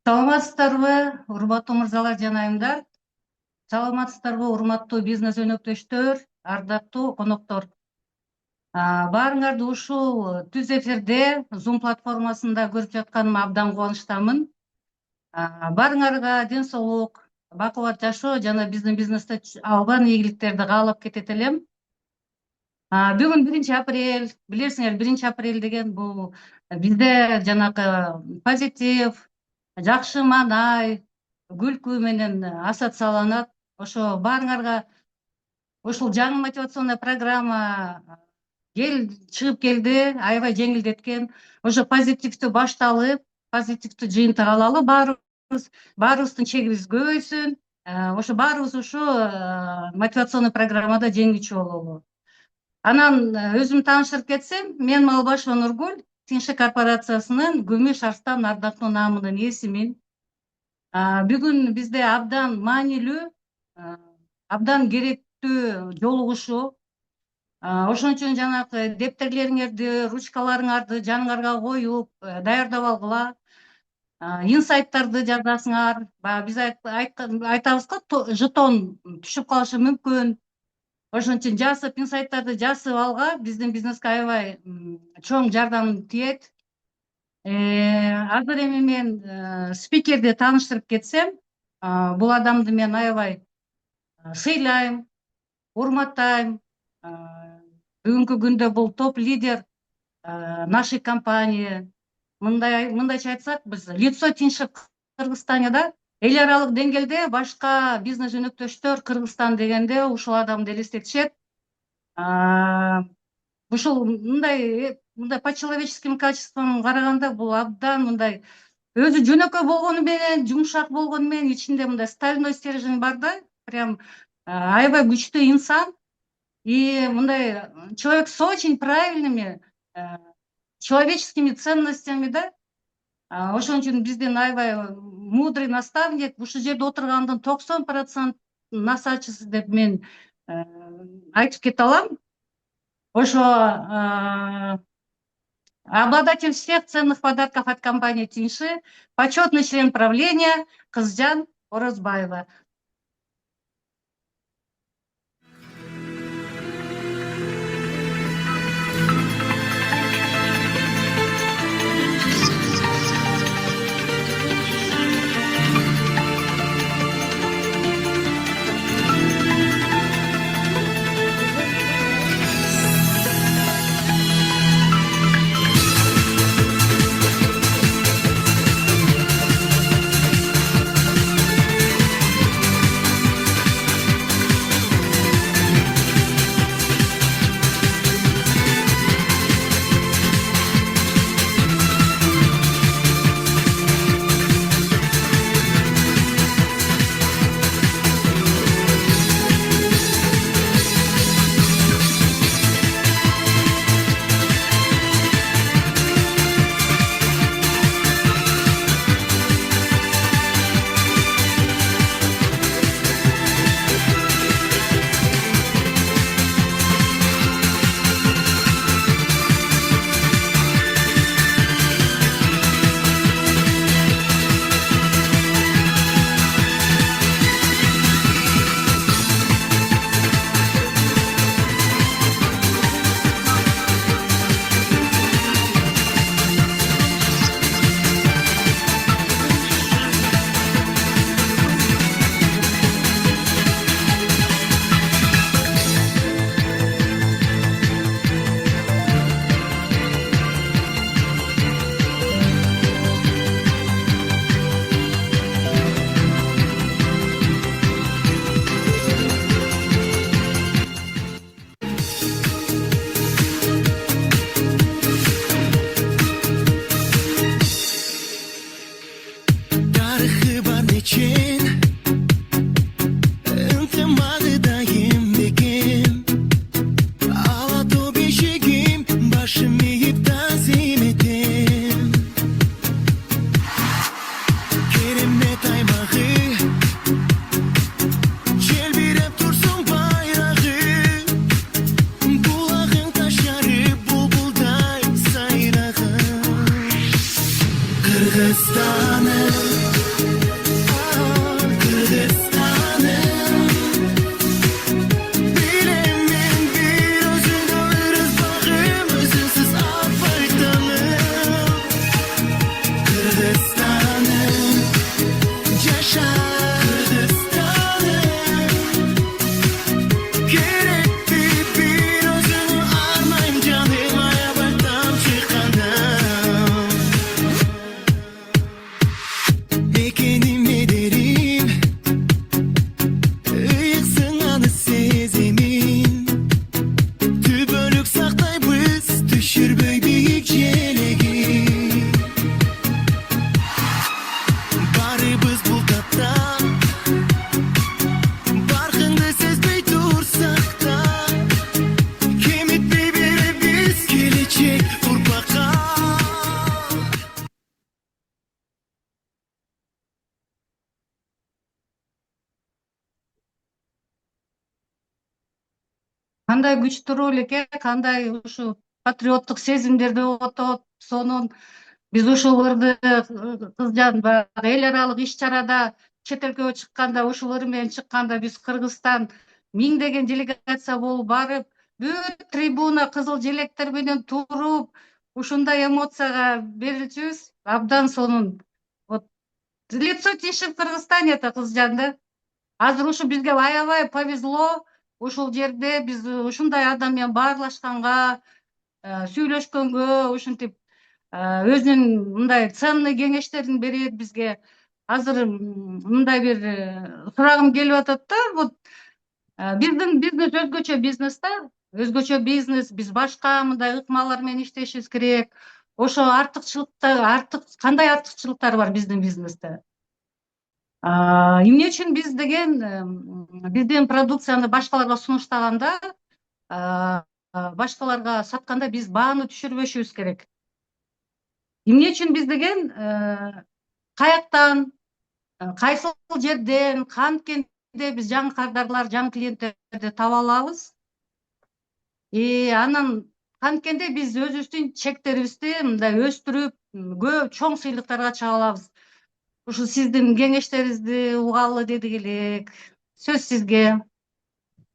Саламатсыздарбы, урматтуу мырзалар жана айымдар. Саламатсыздарбы, урматтуу бизнес өнөктөштөр, ардактуу коноктор. Баарыңарды ушул түз эфирде Zoom платформасында көрүп жатканыма абдан кубанычтамын. Баарыңарга ден соолук, бакубат жашоо жана биздин бизнесте албан ийгиликтерди каалап кетет элем. Бүгүн 1 апрель, билесиңер, 1 апрель деген бул бизде жанакы позитив, жакшы маанай, күлкү менен ассоциацияланат. Ошо баарыңарга ушул жаңы мотивационный программа чыгып келди, аябай жеңилдеткен. Ошо позитивдүү башталып, позитивдүү жыйынтык алалы баарыбыздын чегибиз көбөйсүн. Ошо баарыбыз ушу мотивационный программада жеңүүчү бололу. Анан өзүм тааныштырып кетсем, мен Малбашева Нургүл, Тиньши корпорациясынын Күмүш Арстан ардактуу наамынын ээсимин. Бүгүн бизде абдан маанилүү, абдан керектүү жолугушуу. Ошон үчүн жанагы дептерлериңерди, ручкаларыңарды жаныңарга коюп, даярдап алгыла. Инсайттарды жазасыңар. Биз айтабыз го, жетон түшүп калышы мүмкүн. Ошон үчүн жазып, инсайттарды жазып алга, биздин бизнеске аябай чоң жардам тиет. Азыр эми мен спикерди тааныштырып кетсем, бул адамды мен аябай сыйлайм, урматтайм. Бүгүнкү күндө бул топ лидер нашей компании. Мындайча айтсак, биз лицо Тиньши Кыргызстане да, эл аралык деңгээлде башка бизнес өнөктөштөр Кыргызстан дегенде ушул адамды элестетишет. Ушул мындай по-человеческим качествам караганда бул абдан мындай өзү жөнөкөй болгону менен, жумшак болгону менен, ичинде мындай стальной стержень бар да, прям аябай күчтүү инсан. И мындай человек с очень правильными человеческими ценностями да. Ошон үчүн биздин аябай мудрый наставник, ушул жерде отургандын 90% насачысы деп мен айтып кете алам. Ошо обладатель всех ценных подарков от компании Тиньши, почетный член правления Кызжан Орозбаева. Kırgızstan'ın кандай күчтүү экен, кандай ушу патриоттук сезимдерди оготот. Сонун биз ушуларды кызжан баягы эл аралык иш чарада чет элге чыкканда, ушулар менен чыкканда биз Кыргызстан миңдеген делегация болуп барып, бүт трибуна кызыл желектер менен туруп, ушундай эмоцияга берилчүбүз. Абдан сонун. Вот лицо тиши в Кыргызстане это кызжан да. Азыр ушу бизге аябай повезло. Ушул жерде биз ушундай адам менен баарлашканга, сүйлөшкөнгө, ушинтип өзүнүн мындай ценный кеңештерин берет бизге. Азыр мындай бир сурагым келип атат да. Вот биздин бизнес өзгөчө бизнес да. Өзгөчө бизнес, биз башка мындай ыкмалар менен иштешибиз керек. Ошо кандай артыкчылыктар бар биздин бизнесте? Эмне үчүн биз деген биздин продукцияны башкаларга сунуштаганда, башкаларга сатканда биз бааны түшүрбөшүбүз керек. Эмне үчүн биз деген каяктан, кайсыл жерден, канткенде биз жаңы кардарлар, жаңы клиенттерди таба алабыз. Анан канткенде биз өзүбүздүн чектерибизди мындай өстүрүп, көп чоң сыйлыктарга чыга алабыз. Ушу сиздин кеңештериңизди угалы дедик элек. Сөз сизге.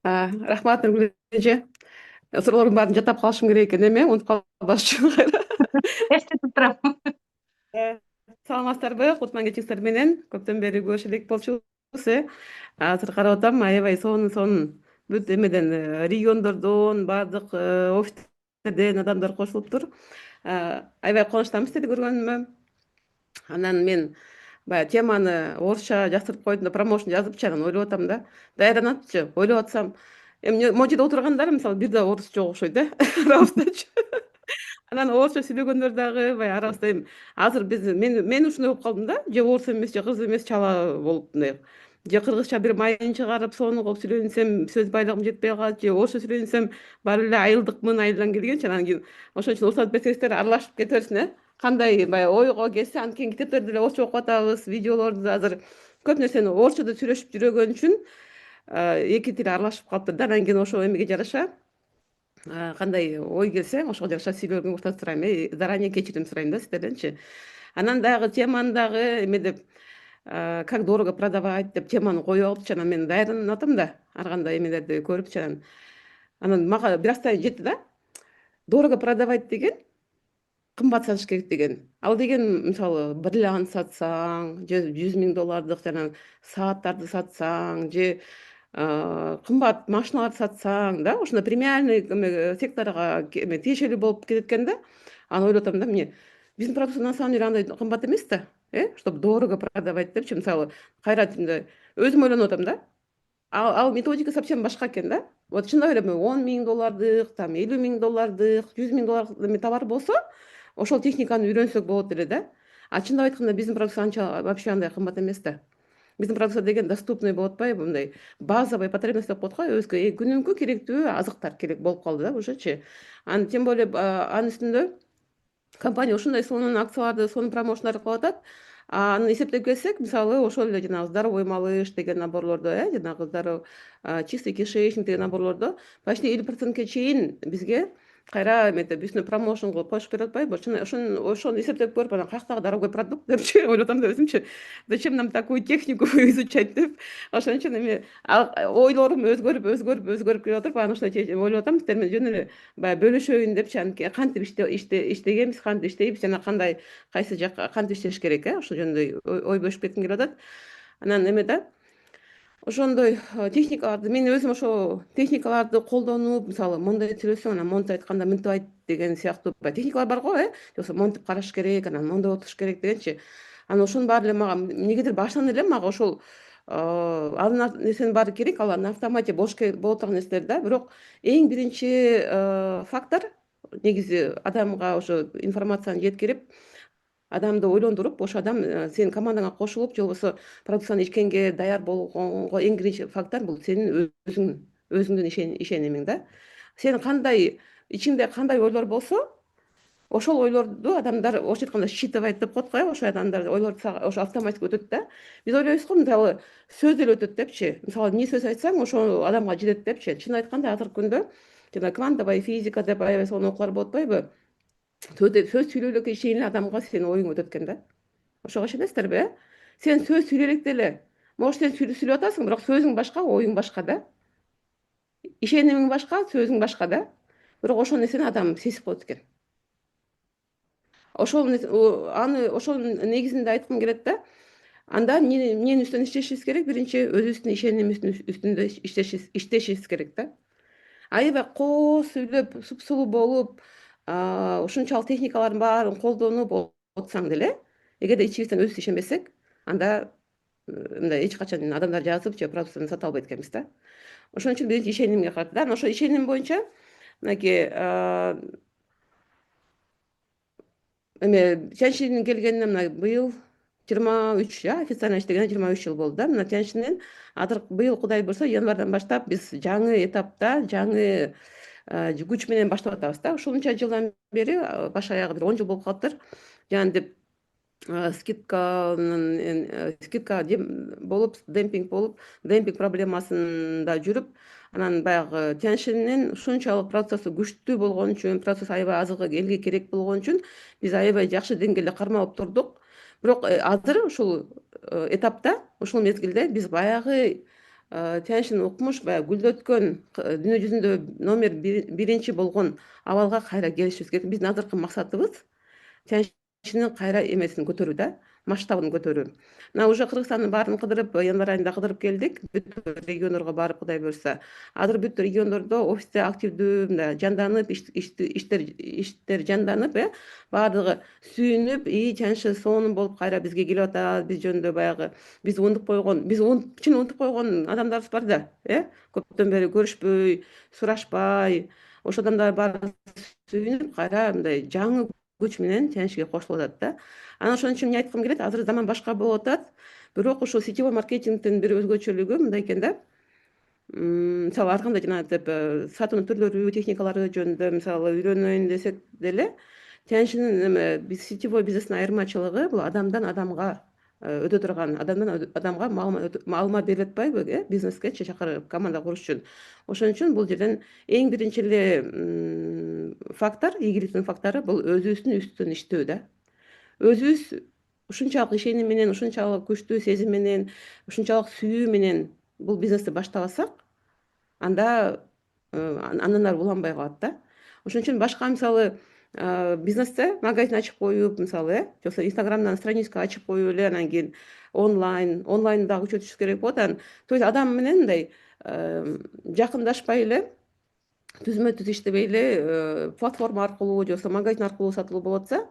Рахмат Нургүл эже. Суроолордун баарын жаттап калышым керек экен эми, унутуп калбаш үчүн кайра. Эстетип турам. Саламатсыздарбы? Кутман кечиңиздер менен. Көптөн бери көрүшө элек болчубуз. Азыр карап атам, аябай сонун бүт эмеден, региондордон, баардык офистерден адамдар кошулуптур. Аябай кубанычтамыз силерди көргөнүмө. Анан мен баягы теманы орусча жаздырып койдум да, промоушн жазыпчы, анан ойлоп атам да. Даярданатчы, ойлоп атсам, эми могу жерде отургандар мисалы бир да орус жок окшойт арабыздачы. Анан орусча сүйлөгөндөр дагы баягы арабызда эми азыр мен ушундай болуп калдым да, же орус эмес, же кыргыз эмес, чала болуп мындай. Же кыргызча бир майын чыгарып, сону кылып сүйлөнсөм, сөз байлыгым жетпей калат, же орусча сүйлөнсөм, баары эле айылдыкмын, айылдан келгенчи. Анан кийин ошон үчүн уруксат берсеңиздер, аралашып кете берсин, кандай баягы ойго келсе, анткени китептерди деле орусча окуп атабыз, видеолорду да азыр көп нерсени орусчада сүйлөшүп жүргөн үчүн эки тил аралашып калыптыр да. Анан кийин ошо эмеге жараша кандай ой келсе, ошого жараша сүйлөөгө уруксат сурайм, заранее кечирим сурайм да сиздерденчи. Анан дагы теманы дагы эме деп, как дорого продавать деп теманы коюп алыпчы. Анан мен даярданып атам да, ар кандай эмелерди көрүпчү. Анан мага бир аз жетти да. Дорого продавать деген кымбат сатыш керек деген. Ал деген мисалы бриллиант сатсаң, же $100,000 жанагы сааттарды сатсаң, же кымбат машиналарды сатсаң да, ошондой премиальный секторго тиешелүү болуп кетет экен да. Анан ойлоп атам да, эмне биздин продукция на самом деле андай кымбат эмес да, чтобы дорого продавать депчи. Мисалы кайра өзүм ойлонуп атам да. Ал методика совсем башка экен да. Вот чындап эле $10,000, там $50,000, $100,000 товар болсо, ошол техниканы үйрөнсөк болот эле да. Чындап айтканда биздин продукция анча вообще андай кымбат эмес да. Биздин продукция деген доступный болуп атпайбы, мындай базовый потребность деп коет го, өзгө күнүмкү керектүү азыктар керек болуп калды да ушучу. Тем более анын үстүндө компания ушундай сонун акцияларды, сонун промоушндарды кылып атат. Аны эсептеп келсек, мисалы ошол эле жанагы здоровый малыш деген наборлордо, жанагы чистый кишечник деген наборлордо почти 50%ке чейин бизге кайра эметип үстүнө промоушн кылып коюшуп берип атпайбы? Ошону эсептеп көрүп, анан каяктагы дорогой продукт депчи ойлоп атам да өзүмчү. Зачем нам такую технику изучать деп. Ошон үчүн эми ойлорум өзгөрүп келип атып, анан ушундай ойлоп атам, сиздер менен жөн эле баягы бөлүшөйүн депчи. Кантип иштегенбиз, кантип иштейбиз, жана кайсы жакка кантип иштеш керек, ошол жөнүндө ой бөлүшүп кетким келип атат. Анан эме да, ошондой техникаларды мен өзүм ошо техникаларды колдонуп, мисалы мондай сүйлөсөң, анан монтип айтканда мынтип айт деген сыяктуу техникалар бар го, жоксо монтип караш керек, анан мондай отуруш керек дегенчи. Анан ошонун баары эле мага эмнегедир башынан эле мага ошол анын нерсенин баары керек, ал на автомате болуп турган нерселер да. Бирок эң биринчи фактор негизи адамга ошо информацияны жеткирип, адамды ойлондуруп, ошо адам сенин командаңа кошулуп, же болбосо продукцияны ичкенге даяр болгонго эң биринчи фактор бул сенин өзүңдүн ишенимиң да. Сен ичиңде кандай ойлор болсо, ошол ойлорду адамдар орусча айтканда считывать деп коет го, ошо адамдар ойлорду ошо автоматик өтөт да. Биз ойлойбуз го мисалы сөз деле өтөт депчи, мисалы эмне сөз айтсаң ошол адамга жетет депчи. Чын айтканда азыркы күндө жана квантовая физика деп аябай сонун окуулар болуп атпайбы? Сөз сүйлөй элекке чейин адамга сенин оюң өтөт экен да. Ошого ишенесиздерби, э? Сен сөз сүйлөй электе эле, может сен сүйлөп атасың, бирок сөзүң башка, оюң башка да. Ишенимиң башка, сөзүң башка да. Бирок ошол нерсени адам сезип коет экен. Ошол негизинде айткым келет да. Анда эмненин үстүнөн иштешибиз керек? Биринчи өзүбүздүн ишенимибиздин үстүндө иштешибиз керек да. Аябай коо сүйлөп, суп-сулуу болуп, ушунчалык техникалардын баарын колдонуп отсаң деле, эгерде ичибизден өзүбүз ишенбесек, анда мындай эч качан адамдар жазып же продуктаны сата албайт экенбиз да. Ошон үчүн биринчи ишенимге карап, анан ошо ишеним боюнча мынакей эме Тяньшинин келгенине мына быйыл 23 официально иштегенине 23 жыл болду да. Мына Тяньшинин азыр быйыл Кудай буйрса январдан баштап биз жаңы этапта, жаңы күч менен баштап атабыз да. Ушунча жылдан бери баш аягы бир 10 жыл болуп калыптыр. Жанагынтип скидка болуп, демпинг проблемасында жүрүп, анан баягы Тяньшинин ушунчалык процессу күчтүү болгон үчүн, процесс аябай азыркы элге керек болгон үчүн биз аябай жакшы деңгээлде кармалып турдук. Бирок азыр ушул этапта, ушул мезгилде биз баягы Тяньшин укмуш баягы гүлдөткөн дүйнө жүзүндө номер биринчи болгон абалга кайра келишибиз керек. Биздин азыркы максатыбыз Тяньшиндин кайра эмесин көтөрүү да, масштабын көтөрүү. Мына уже Кыргызстандын баарын кыдырып, январь айында кыдырып келдик. Бүт региондорго барып, Кудай буйрса. Азыр бүт региондордо офисте активдүү мындай жанданып, иштер жанданып, баардыгы сүйүнүп, Тяньшин сонун болуп кайра бизге келип атат, биз жөнүндө баягы биз унутуп койгон, чын унутуп койгон адамдарыбыз бар да, көптөн бери көрүшпөй, сурашпай, ошол адамдар баары сүйүнүп, кайра мындай жаңы күч менен Тяньшиге кошулуп атат да. Анан ошон үчүн эмне айткым келет? Азыр заман башка болуп атат. Бирок ушул сетевой маркетингдин бир өзгөчөлүгү мындай экен да. Мисалы ар кандай жанагынтип сатуунун түрлөрү, техникалары жөнүндө мисалы үйрөнөйүн десек деле, Тяньшинин биз сетевой бизнестин айырмачылыгы бул адамдан адамга өтө турган, адамдан адамга маалымат берилип атпайбы, бизнеске чакырып, команда куруш үчүн. Ошон үчүн бул жерден эң биринчи эле фактор, ийгиликтин фактору бул өзүбүздүн үстүнөн иштөө да. Өзүбүз ушунчалык ишеним менен, ушунчалык күчтүү сезим менен, ушунчалык сүйүү менен бул бизнести баштабасак, анда андан ары уланбай калат да. Ошон үчүн башка мисалы бизнесте магазин ачып коюп, мисалы, жоксо Инстаграмдан страничка ачып коюп эле, анан кийин онлайн дагы күчөтүш керек болот. Анан то есть адам менен мындай жакындашпай эле, түзмө түз иштебей эле платформа аркылуу же болбосо магазин аркылуу сатылуу болуп атса,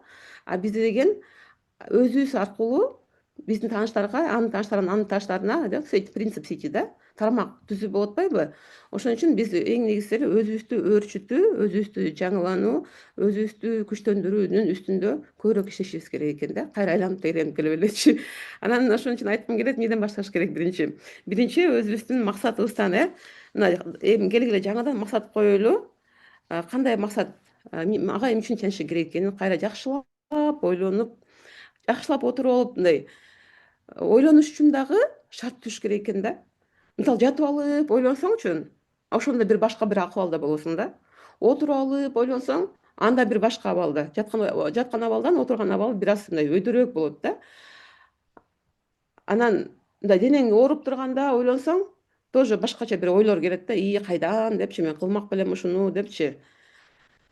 а бизде деген өзүбүз аркылуу биздин тааныштарга, анын тааныштарынан анын тааныштарына принцип сети да, тармак түзүү болуп атпайбы? Ошон үчүн биз эң негизгиси эле өзүбүздү өөрчүтүү, өзүбүздү жаңылануу, өзүбүздү күчтөндүрүүнүн үстүндө көбүрөөк иштешибиз керек экен да. Кайра айланып келе белечи. Анан ошон үчүн айткым келет, эмнеден башташ керек биринчи? Биринчи өзүбүздүн максатыбыздан, мына эми келгиле жаңыдан максат коелу. Кандай максат? Ага эмне үчүн Тяньшин керек экенин кайра жакшылап ойлонуп, жакшылап отуруп алып, мындай ойлонуш үчүн дагы шарт түзүш керек экен да. Мисалы жатып алып ойлонсоңчу, ошондо бир башка бир акыбалда болосуң да. Отуруп алып ойлонсоң, анда бир башка абалда. Жаткан абалдан отурган абал бир аз мындай өйдөрөөк болот да. Анан мындай денең ооруп турганда ойлонсоң, тоже башкача бир ойлор келет да. Кайдан депчи, мен кылмак белем ушуну депчи.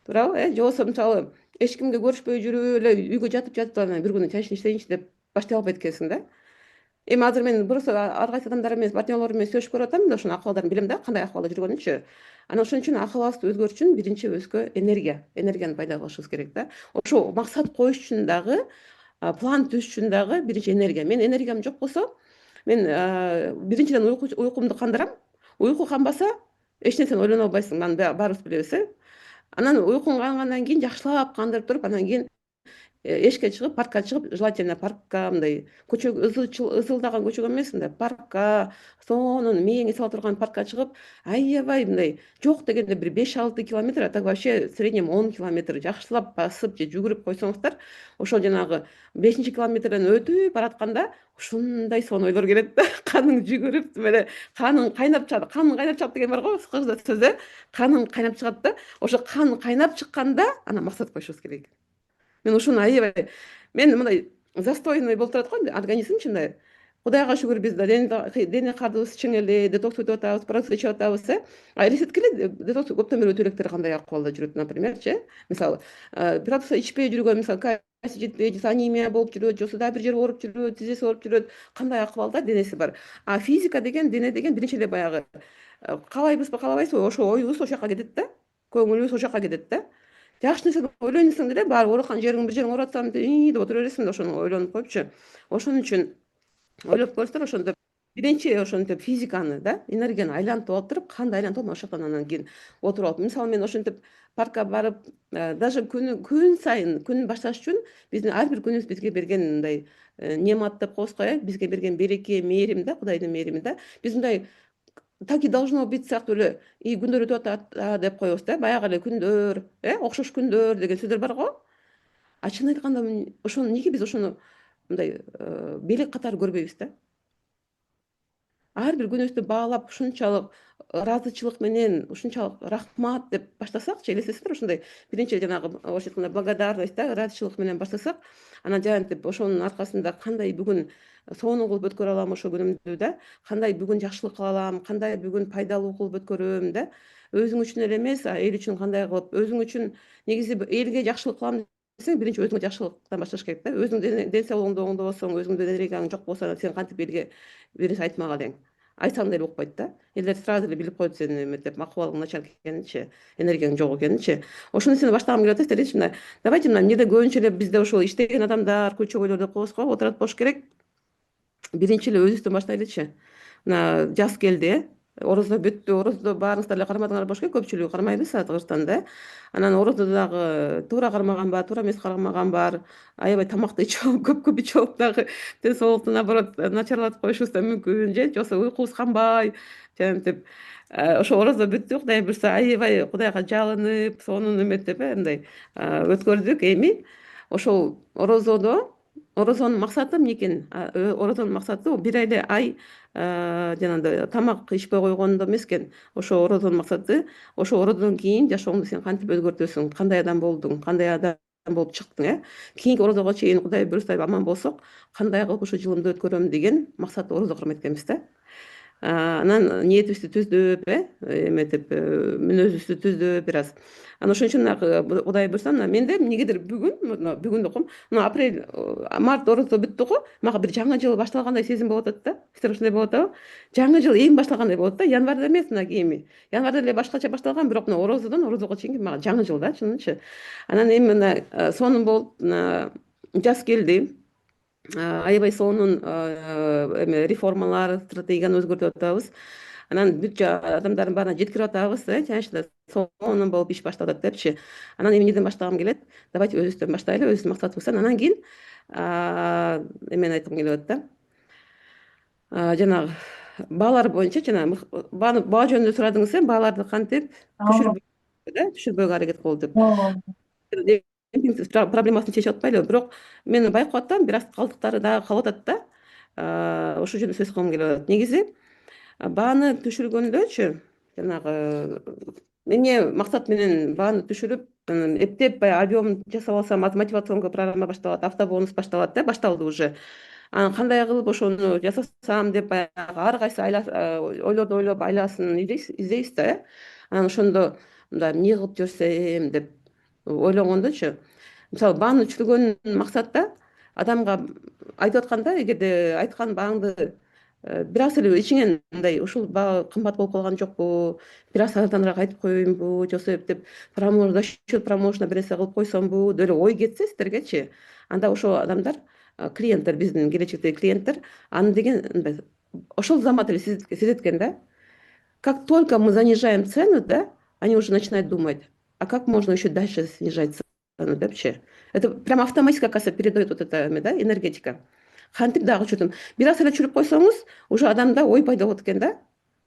Туурабы? Же болбосо мисалы эч кимге көрүшпөй жүрүп эле үйгө жатып анан бир күнү Тяньшин иштейинчи деп баштай албайт экенсиң да. Эми азыр мен просто ар кайсы адамдар менен, партнерлор менен сүйлөшүп көрүп атам да, ошонун акыбалдарын билем да, кандай акыбалда жүргөнүнчү. Анан ошон үчүн акыбалыбызды өзгөртүш үчүн биринчи өзгө энергияны пайда кылышыбыз керек да. Ошо максат коюш үчүн дагы, план түзүш үчүн дагы биринчи энергия. Мен энергиям жок болсо, мен биринчиден уйкумду кандырам. Уйку канбаса, эч нерсени ойлоно албайсың. Маны баарыбыз билебиз. Анан уйкуң кангандан кийин жакшылап кандырып туруп, анан кийин эшикке чыгып, паркка чыгып, желательно паркка, мындай көчө ызылдаган көчөгө эмес, мындай паркка, сонун мээңе сала турган паркка чыгып, аябай мындай жок дегенде бир 5-6 километр, а так вообще в среднем 10 километр жакшылап басып же жүгүрүп койсоңуздар, ошол жанагы 5-километрден өтүп баратканда ушундай сонун ойлор келет да. Каның жүгүрүп эле, каның кайнап чыгат деген бар го кыргызда сөз, каның кайнап чыгат да. Ошо кан кайнап чыкканда анан максат коюшубуз керек. Мен ушуну аябай, мен мындай застойный болуп турат го организмчи мындай. Кудайга шүгүр биз да дене кардыбыз чың эле, детокс өтүп атабыз, продукция ичип атабыз, а элестеткиле, детокс көптөн бери өтө электер кандай акыбалда жүрөт, напримерчи. Мисалы, продукция ичпей жүргөн, мисалы, кальций жетпей, же анемия болуп жүрөт, же дагы бир жери ооруп жүрөт, тизеси ооруп жүрөт, кандай акыбалда денеси бар. А физика деген, дене деген биринчи эле баягы каалайбызбы, каалабайбызбы, ошо оюбуз ошол жака кетет да, көңүлүбүз ошол жака кетет да. Жакшы нерсени ойлойн десең деле, баары оорукан жериң, бир жериң ооруп атсам деп отура бересиң да, ошону ойлонуп коюпчу. Ошон үчүн ойлоп көрсөңөр, ошондо биринчи ошентип физиканы да, энергияны айлантып алып туруп, канды айлантып алып, ошол жактан анан кийин отуруп алып. Мисалы, мен ошентип паркка барып, даже күн сайын, күн башташ үчүн биздин ар бир күнүбүз бизге берген мындай немат деп коебуз го, бизге берген береке, мээрим да, Кудайдын мээрими да. Биз мындай так и должно быть сыяктуу эле күндөр өтүп атат деп коебуз да. Баягы эле күндөр, окшош күндөр деген сөздөр бар го. А чын айтканда ошону неге биз ошону мындай белек катары көрбөйбүз да? Ар бир күнүбүздү баалап, ушунчалык ыраазычылык менен, ушунчалык рахмат деп баштасакчы, элестетсеңер, ушундай биринчи жанагы орусча айтканда благодарность да, ыраазычылык менен баштасак, анан жанагынтип ошонун аркасында кандай бүгүн сонун кылып өткөрө алам ошол күнүмдү да, кандай бүгүн жакшылык кыла алам, кандай бүгүн пайдалуу кылып өткөрөм да. Өзүң үчүн эле эмес, эл үчүн кандай кылып, өзүң үчүн негизи элге жакшылык кылам десең, биринчи өзүңө жакшылыктан башташ керек да. Өзүң ден соолугуңду оңдобосоң, өзүңдө энергияң жок болсо, сен кантип элге бир нерсе айтмак элең? Айтсаң деле укпайт да. Элдер сразу эле билип коет сени эметип, акыбалың начар экенинчи, энергияң жок экенинчи. Ошол нерсени баштагым келип атат, элечи мына. Давайте мына эмнеде көбүнчө эле бизде ошол иштеген адамдар, күчөбөйлөр деп коебуз го, отурат болуш керек. Биринчи эле өзүбүздөн баштайлычы. Мына жаз келди, орозо бүттү, орозодо баарыңыздар эле кармадыңар болуш керек, көпчүлүгү кармайбыз Кыргызстанда. Анан орозодо дагы туура кармаган бар, туура эмес кармаган бар. Аябай тамакты ичип алып, көп ичип алып дагы ден соолукту наоборот начарлатып коюшубуз да мүмкүн, же жоксо уйкубуз канбай, жанагынтип ошо орозо бүттү, Кудай буюрса аябай Кудайга жалынып, сонун эметип мындай өткөрдүк. Эми ошол орозонун максаты эмне экен? Орозонун максаты бир эле ай жанагындай тамак ичпей койгондо эмес экен. Ошо орозонун максаты, ошо орозодон кийин жашооңду сен кантип өзгөртөсүң, кандай адам болдуң, кандай адам болуп чыктың, кийинки орозого чейин Кудай буюрса аман болсок, кандай кылып ушул жылымды өткөрөм деген максаты орозо кырмак экенбиз да. Анан ниетибизди түздөп, эметип, мүнөзүбүздү түздөп бир аз. Анан ошон үчүн Кудай буюрса, мына менде эмнегедир бүгүн окуйм, мына апрель, март орозо бүттү го, мага бир жаңы жыл башталгандай сезим болуп атат да. Сиздерге ошондой болуп атабы? Жаңы жыл эми башталгандай болот да, январда эмес мына эми. Январда эле башкача башталган, бирок мына орозодон орозого чейинки мага жаңы жыл да, чынынчы. Анан эми мына сонун болуп, жаз келди. Аябай сонун эме реформалар, стратегияны өзгөртүп атабыз. Анан бүт адамдардын баарына жеткирип атабыз, жанагынча сонун болуп иш башталып атат депчи. Анан эми эмнеден баштагым келет? Давайте өзүбүздөн баштайлы, өзүбүздүн максатыбыздан. Анан кийин эмени айткым келип атат да. Жанагы баалар боюнча, жанагы баа жөнүндө сурадыңыз, бааларды кантип Ооба. түшүрбөөгө аракет кыл деп. Ооба. Демпингдин проблемасын чечип атпайлыбы, бирок мен байкап атам, бир аз калдыктары дагы калып атат да. Ошол жөнүндө сөз кылгым келип атат. Негизи бааны түшүргөндөчү, жанагы эмне максат менен бааны түшүрүп, эптеп баягы объем жасап алсам, мотивационный программа башталат, автобонус башталат да, башталды уже. Анан кандай кылып ошону жасасам деп баягы ар кайсы ойлорду ойлоп, айласын издейбиз да. Анан ошондо мындай эмне кылып жиберсем деп ойлогондочу, мисалы бааны түшүргөн максатта адамга айтып атканда, эгерде айткан бааңды бир аз эле ичиңен мындай ушул баа кымбат болуп калган жокпу, бир аз арзаныраак айтып коеюнбу, жоксо эптеп за счет промоушена бир нерсе кылып койсомбу деп эле ой кетсе сиздергечи, анда ошол адамдар, клиенттер, биздин келечектеги клиенттер, аны деген ошол замат эле сезет экен да. Как только мы занижаем цену, да, они уже начинают думать, а как можно еще дальше снижать цену депчи. Это прям автоматически, оказывается, передает вот это да, энергетика. Кантип дагы жүрдүм. Бир аз эле жүрүп койсоңуз, уже адамда ой пайда болот экен да.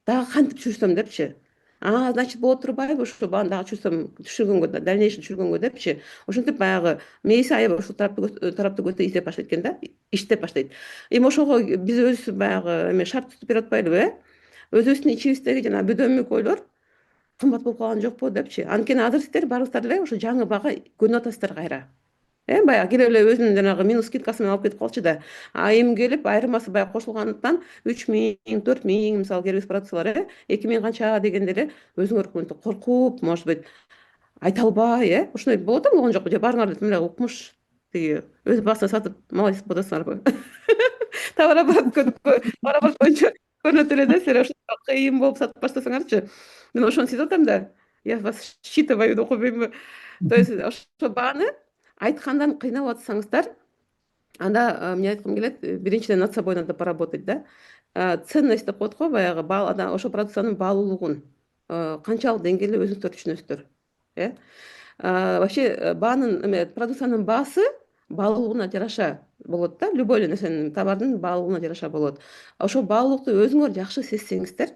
Дагы кантип жүрсөм депчи. Значит, болот турбайбы ушу бааны дагы жүрсөм, түшүргөнгө, дальнейший түшүргөнгө депчи. Ошентип баягы мээси аябай ушул тарапты издеп баштайт экен да, иштеп баштайт. Эми ошого биз өзүбүз баягы эме шарт түзүп берип атпайлыбы, өзүбүздүн ичибиздеги жанагы бөдөнмүк ойлор кымбат болуп калган жокпу депчи. Анткени азыр сиздер баарыңыздар эле ошо жаңы баага көнүп атасыздар кайра. Баягы келип эле өзүнүн жанагы минус скидкасы менен алып кетип калчу да. Эми келип айырмасы баягы кошулгандыктан 3000, 4000 мисалы келип баратсалар, 2000 канча дегенде эле өзүңөр коркуп, может быть, айта албай, ушундай болот да болгон жокпу? Же барыңар эле укмуш тиги өз баасына сатып молодец болуп атасыңарбы? Товар оборот боюнча көрүнөт эле да, силер ошо кыйын болуп сатып баштасаңарчы. Мен ошону сезип атам да. Я вас считываю деп койбоймунбу? То есть ошо бааны айткандан кыйналып атсаңыздар, анда эмне айткым келет, биринчиден над собой надо поработать, да. Ценность деп коет го, баягы ошо продукциянын баалуулугун канчалык деңгээлде өзүңүздөр түшүнөсүздөр. Вообще баанын продукциянын баасы баалуулугуна жараша болот да. Любой эле нерсенин, товардын баалуулугуна жараша болот. Ошол баалуулукту өзүңөр жакшы сезсеңиздер,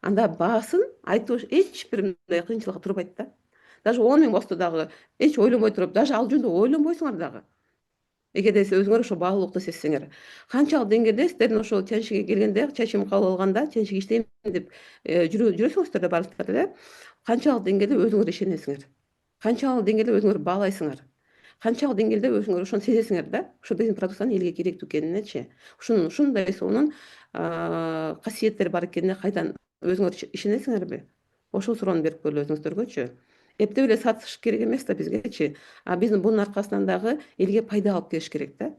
анда баасын айтуу эч бир мындай кыйынчылыгы турбайт да. Даже 10 000 болсо дагы эч ойлонбой туруп, даже ал жөнүндө ойлонбойсуңар дагы. Эгерде өзүңөр ошо баалуулукту сезсеңер. Канчалык деңгээлде сиздердин ошол ченчиге келгенде, чечим кабыл алганда, ченчиге иштейм деп жүрөсүңүздөр да баарыңыздар эле, канчалык деңгээлде өзүңөр ишенесиңер, канчалык деңгээлде өзүңөр баалайсыңар, канчалык деңгээлде өзүңөр ошону сезесиңер да, ошо биздин продукциянын элге керектүү экенинечи. Ушундай сонун касиеттери бар экенине кайдан өзүңөр ишенесиңерби? Ошол суроону берип көрөлү өзүңүздөргөчү. Эптеп эле сатыш керек эмес да бизгечи. Биздин бунун аркасынан дагы элге пайда алып келиш керек да.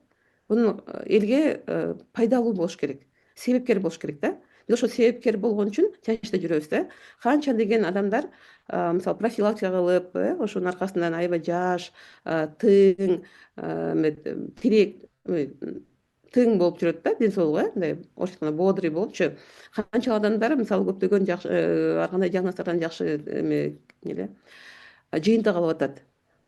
Бунун элге пайдалуу болуш керек, себепкер болуш керек да. Биз ошо себепкер болгон үчүн чачышта жүрөбүз да. Канча деген адамдар мисалы профилактика кылып, ошонун аркасынан аябай жаш, тың, тирек, тың болуп жүрөт да, ден соолугу, мындай орусча айтканда бодрый болупчу. Канча адамдар мисалы көптөгөн жакшы ар кандай диагноздордон жакшы эме эле жыйынтык алып атат.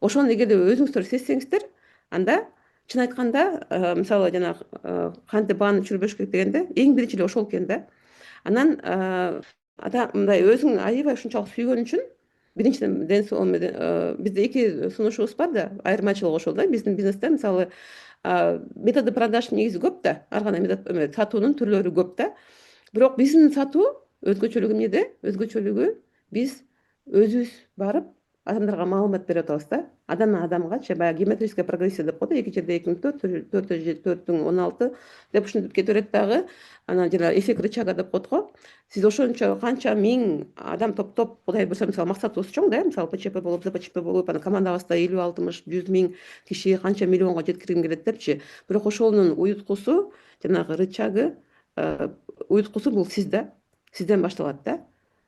Ошону эгерде өзүңүздөр сезсеңиздер, анда чын айтканда мисалы жанагы кантип бааны түшүрбөш керек дегенде эң биринчи эле ошол экен да. Анан мындай өзүң аябай ушунчалык сүйгөн үчүн биринчиден бизде эки сунушубуз бар да, айырмачылыгы ошол да. Биздин бизнесте мисалы методы продаж негизи көп да, ар кандай метод сатуунун түрлөрү көп да. Бирок биздин сатуу өзгөчөлүгү эмнеде? Өзгөчөлүгү биз өзүбүз барып адамдарга маалымат берип атабыз да. Адамдан адамгачы баягы геометрическая прогрессия деп коет, 2 жерде 2,4, 4,16 деп ушинтип кете берет дагы. Анан жана эффект рычага деп коет го. Сиз ошончо канча миң адам топтоп, Кудай буюрса, мисалы максатыбыз чоң да, мисалы ПЧП болуп, ЗПЧП болуп, анан командабызда 50, 60, 100 миң киши канча миллионго жеткиргим келет депчи. Бирок ошонун уюткусу, жанагы рычагы, уюткусу бул сиз да. Сизден башталат да.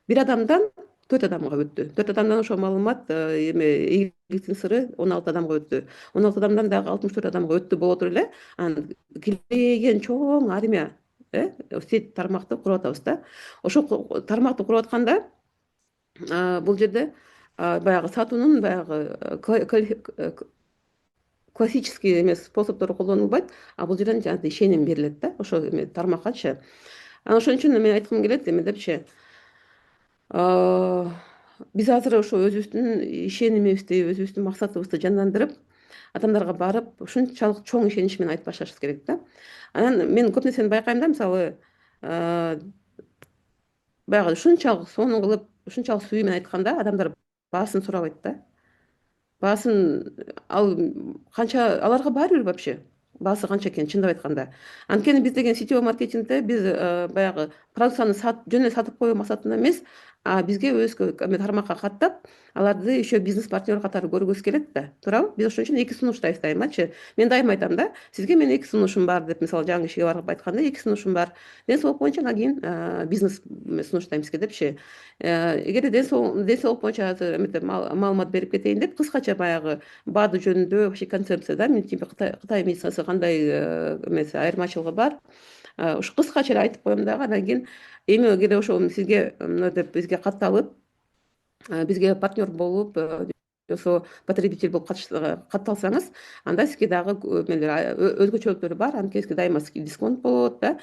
Бир адамдан 4 адамга өттү. 4 адамдан ошол маалымат ийгиликтин сыры 16 адамга өттү. 16 адамдан дагы 64 адамга өттү боло туруп эле, анан килейген чоң армия сеть тармакты куруп атабыз да. Ошол тармакты куруп атканда бул жерде баягы сатуунун баягы классический эмес способдору колдонулбайт, бул жерден жанагы ишеним берилет да, ошо тармаккачы. Анан ошон үчүн мен айткым келет эме депчи, биз азыр ошо өзүбүздүн ишенимибизди, өзүбүздүн максатыбызды жандандырып, адамдарга барып ушунчалык чоң ишенич менен айтып башташыбыз керек да. Анан мен көп нерсени байкайм да, мисалы баягы ушунчалык сонун кылып, ушунчалык сүйүү менен айтканда адамдар баасын сурабайт да. Баасын канча аларга баары бир вообще. Баасы канча экенин чындап айтканда. Анткени биз деген сетевой маркетингде биз баягы продукцияны жөн эле сатып коюу максатында эмес, бизге өзгө тармакка каттап, аларды еще бизнес партнер катары көргүбүз келет да. Туурабы? Биз ошон үчүн эки сунуштайбыз дайымачы. Мен дайыма айтам да, сизге мен эки сунушум бар деп, мисалы жаңы кишиге барып айтканда, эки сунушум бар. Ден соолук боюнча анан кийин бизнес сунуштайм сизге депчи. Эгерде ден соолук боюнча маалымат берип кетейин деп, кыскача баягы БАДы жөнүндө вообще концепция да, Кытай медицинасы кандай эмеси айырмачылыгы бар. Ушу кыскача эле айтып коем дагы, анан кийин эми эгерде ошол сизге деп бизге катталып, бизге партнер болуп, жосо потребитель болуп катталсаңыз, анда сизге дагы эмелер өзгөчөлүктөр бар. Анткени сизге дайыма дисконт болот да.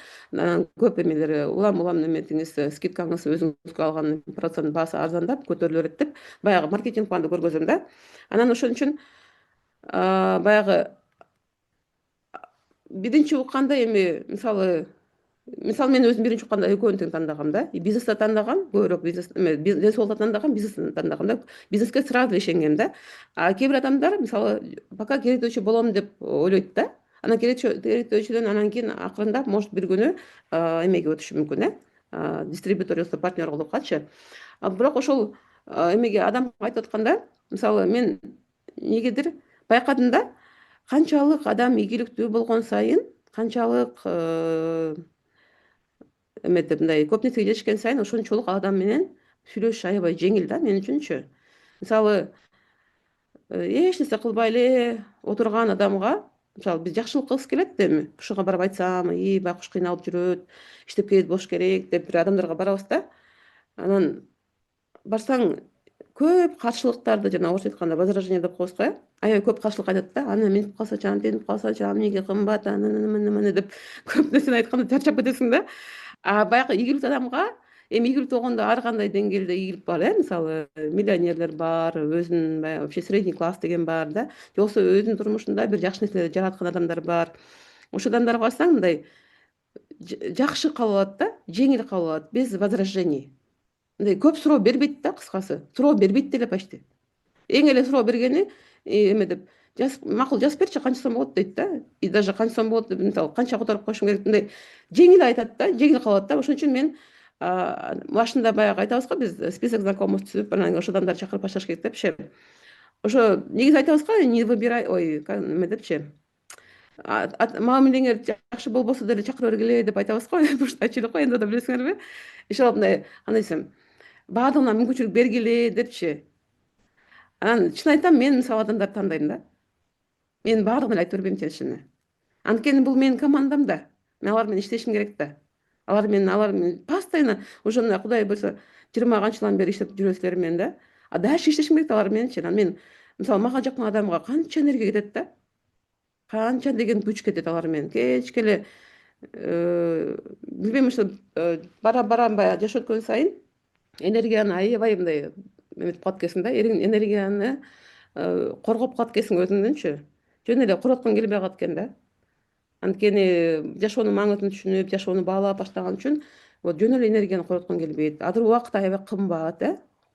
Көп эмелер улам неметиңиз, скидкаңыз өзүңүзгө алган процент баасы арзандап көтөрүлө берет деп баягы маркетинг планды көргөзөм да. Анан ошон үчүн баягы биринчи укканда эми мисалы мен өзүм биринчи укканда экөөнү тең тандагам да. Бизнести тандагам, көбүрөөк бизнес ден соолукту тандагам, бизнести тандагам да. Бизнеске сразу ишенгем да. А кээ бир адамдар мисалы пока керектөөчү болом деп ойлойт да. Анан керектөөчүдөн анан кийин акырындап может бир күнү эмеге өтүшү мүмкүн, дистрибьютор же партнер кылуукачы. Бирок ошол эмеге адамга айтып атканда, мисалы мен негедир байкадым да, канчалык адам ийгиликтүү болгон сайын, канчалык эметип мындай көп нерсеге жетишкен сайын ошончолук адам менен сүйлөшүш аябай жеңил да мен үчүнчү. Мисалы эч нерсе кылбай эле отурган адамга, мисалы биз жакшылык кылгыбыз келет эми, ушуга барып айтсам, байкуш кыйналып жүрөт, иштеп келет болуш керек деп бир адамдарга барабыз да. Анан барсаң көп каршылыктарды, жана орусча айтканда возражение деп коебуз го, аябай көп каршылык айтат да. Аны мынтип калсачы, антип калсачы, эмнеге кымбат, мына деп көп нерсени айтканда чарчап кетесиң да. Баягы ийгиликтүү адамга эми ийгиликтүү болгондо ар кандай деңгээлде ийгилик бар, мисалы миллионерлер бар, өзүнүн баягы вообще средний класс деген бар да, же болбосо өзүнүн турмушунда бир жакшы нерселерди жараткан адамдар бар. Ошол адамдарга барсаң мындай жакшы кабыл алат да, жеңил кабыл алат, без возражений. Мындай көп суроо бербейт да, кыскасы. Суроо бербейт деле почти. Эң эле суроо бергени эме деп, макул жазып берчи, канча сом болот дейт да. И даже канча сом болот деп, мисалы канча которуп коюшуң керек, мындай жеңил айтат да, жеңил кабыл алат да. Ошон үчүн мен башында баягы айтабыз го, биз список знакомств түзүп, анан ошол адамдарды чакырып башташ керек депчи. Ошо негизи айтабыз го, не выбирай, эме депчи. Мамилеңер жакшы болбосо деле чакыра бергиле деп айтабыз го. Айтчу элек го, эми да билесиңерби? Иши мындай, кандай десем, баардыгына мүмкүнчүлүк бергиле депчи. Анан чын айтам, мен мисалы адамдарды тандайм да. Мен баардыгына эле айтып бербейм чынын. Анткени бул менин командам да. Мен алар менен иштешим керек да. Алар менен постоянно уже мына Кудай буйрса 20 канча жылдан бери иштеп жүрөм силер менен да. Дальше иштешим керек да алар мененчи. Анан мен мисалы мага жакын адамга канча энергия кетет да. Канча деген күч кетет алар менен. Кечке эле билбейм, ошо бара баягы жашап өткөн сайын энергияны аябай мындай эметип калат экенсиң да, энергияны коргоп калат экенсиң өзүңдүнчү. Жөн эле короткоң келбей калат экен да. Анткени жашоонун маңызын түшүнүп, жашоону баалап баштаган үчүн вот жөн эле энергияны короткоң келбейт. Азыр убакыт аябай кымбат,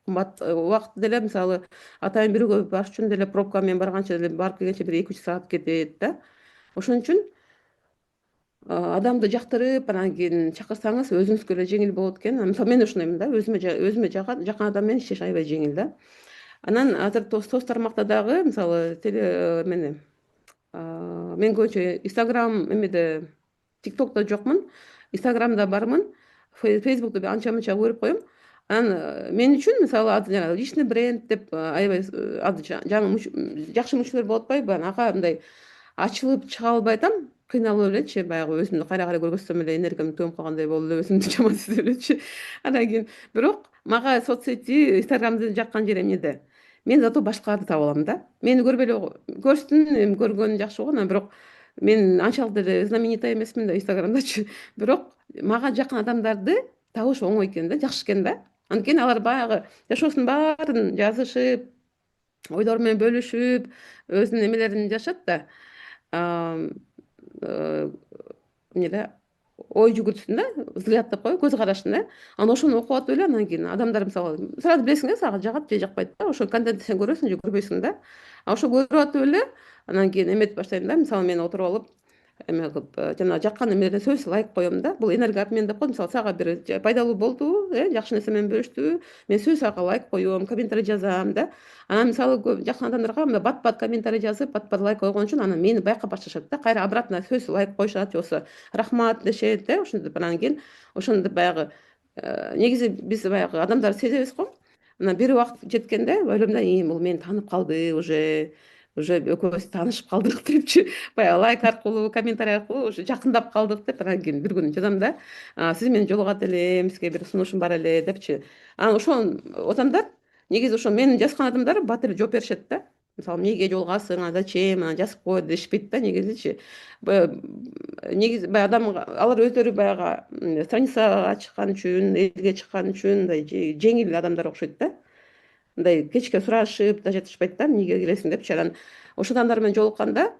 кымбат убакыт деле, мисалы атайын бирөөгө барыш үчүн деле пробка менен барганча деле барып келгенче бир 2-3 саат кетет да. Ошон үчүн адамды жактырып анан кийин чакырсаңыз өзүңүзгө эле жеңил болот экен. Мисалы мен ошондоймун да, өзүмө жакын адам менен иштеш аябай жеңил да. Анан азыр соц тармакта дагы, мисалы эмени мен көбүнчө Instagram эмеде, TikTok'та жокмун, Instagram'да бармын, Facebook'та анча мынча көрүп коем. Анан мен үчүн мисалы жанагы личный бренд деп аябай жаңы жакшы мүчөлөр болуп атпайбы, анага мындай ачылып чыга албай атам, кыйналып элечи, баягы өзүмдү кайра көргөзсөм эле энергиям төнүп калгандай болуп эле өзүмдү жаман сезип элечи. Андан кийин бирок мага соцсети, Instagram'ды жаккан жери эмнеде? Мен зато башкаларды таап алам да. Мени көрбөй эле көрсүн, эми көргөнү жакшы го, анан бирок мен анчалык деле знаменитая эмесмин да Instagram'дачы. Бирок мага жакын адамдарды табыш оңой экен да, жакшы экен да. Анткени алар баягы жашоосунун баарын жазышып, ойлору менен бөлүшүп, өзүнүн эмелерин жашат да. Эмне ой жүгүртүсүн да, взгляд деп коебу, көз карашын да. Анан ошону окуп атып эле анан кийин адамдар мисалы сразу билесиң да, сага жагат же жакпайт да. Ошол контентти сен көрөсүң же көрбөйсүң да. Ошо көрүп атып эле анан кийин эметип баштайм да. Мисалы мен отуруп алып эме кылып, жана жаккан эмелерине сөзсүз лайк коем да. Бул энергообмен деп коет. Мисалы сага бир пайдалуу болду, жакшы нерсе менен бөлүштү. Мен сөзсүз ага лайк коем, комментарий жазам да. Анан мисалы жакын адамдарга мындай бат комментарий жазып, бат лайк койгон үчүн анан мени байкап башташат да. Кайра обратно сөзсүз лайк коюшат, же болбосо рахмат дешет да. Ошентип анан кийин ошондо баягы негизи биз баягы адамдарды сезебиз го. Анан бир убакыт жеткенде ойлойм да, бул мени таанып калды, уже экөөбүз таанышып калдык депчи, баягы лайк аркылуу, комментарий аркылуу уже жакындап калдык деп, анан кийин бир күнү жазам да. Сиз менен жолугат элем, сизге бир сунушум бар эле депчи. Анан ошол адамдар негизи ошо менин жазган адамдар бат эле жооп беришет да. Мисалы эмнеге жолугасың, зачем, анан жазып кой дешпейт да негизичи. Негизи баягы адам алар өздөрү баягы страницага чыккан үчүн, элге чыккан үчүн мындай жеңил адамдар окшойт да. Мындай кечке сурашып да жатышпайт да, эмнеге келесиң депчи. Анан ошол адамдар менен жолукканда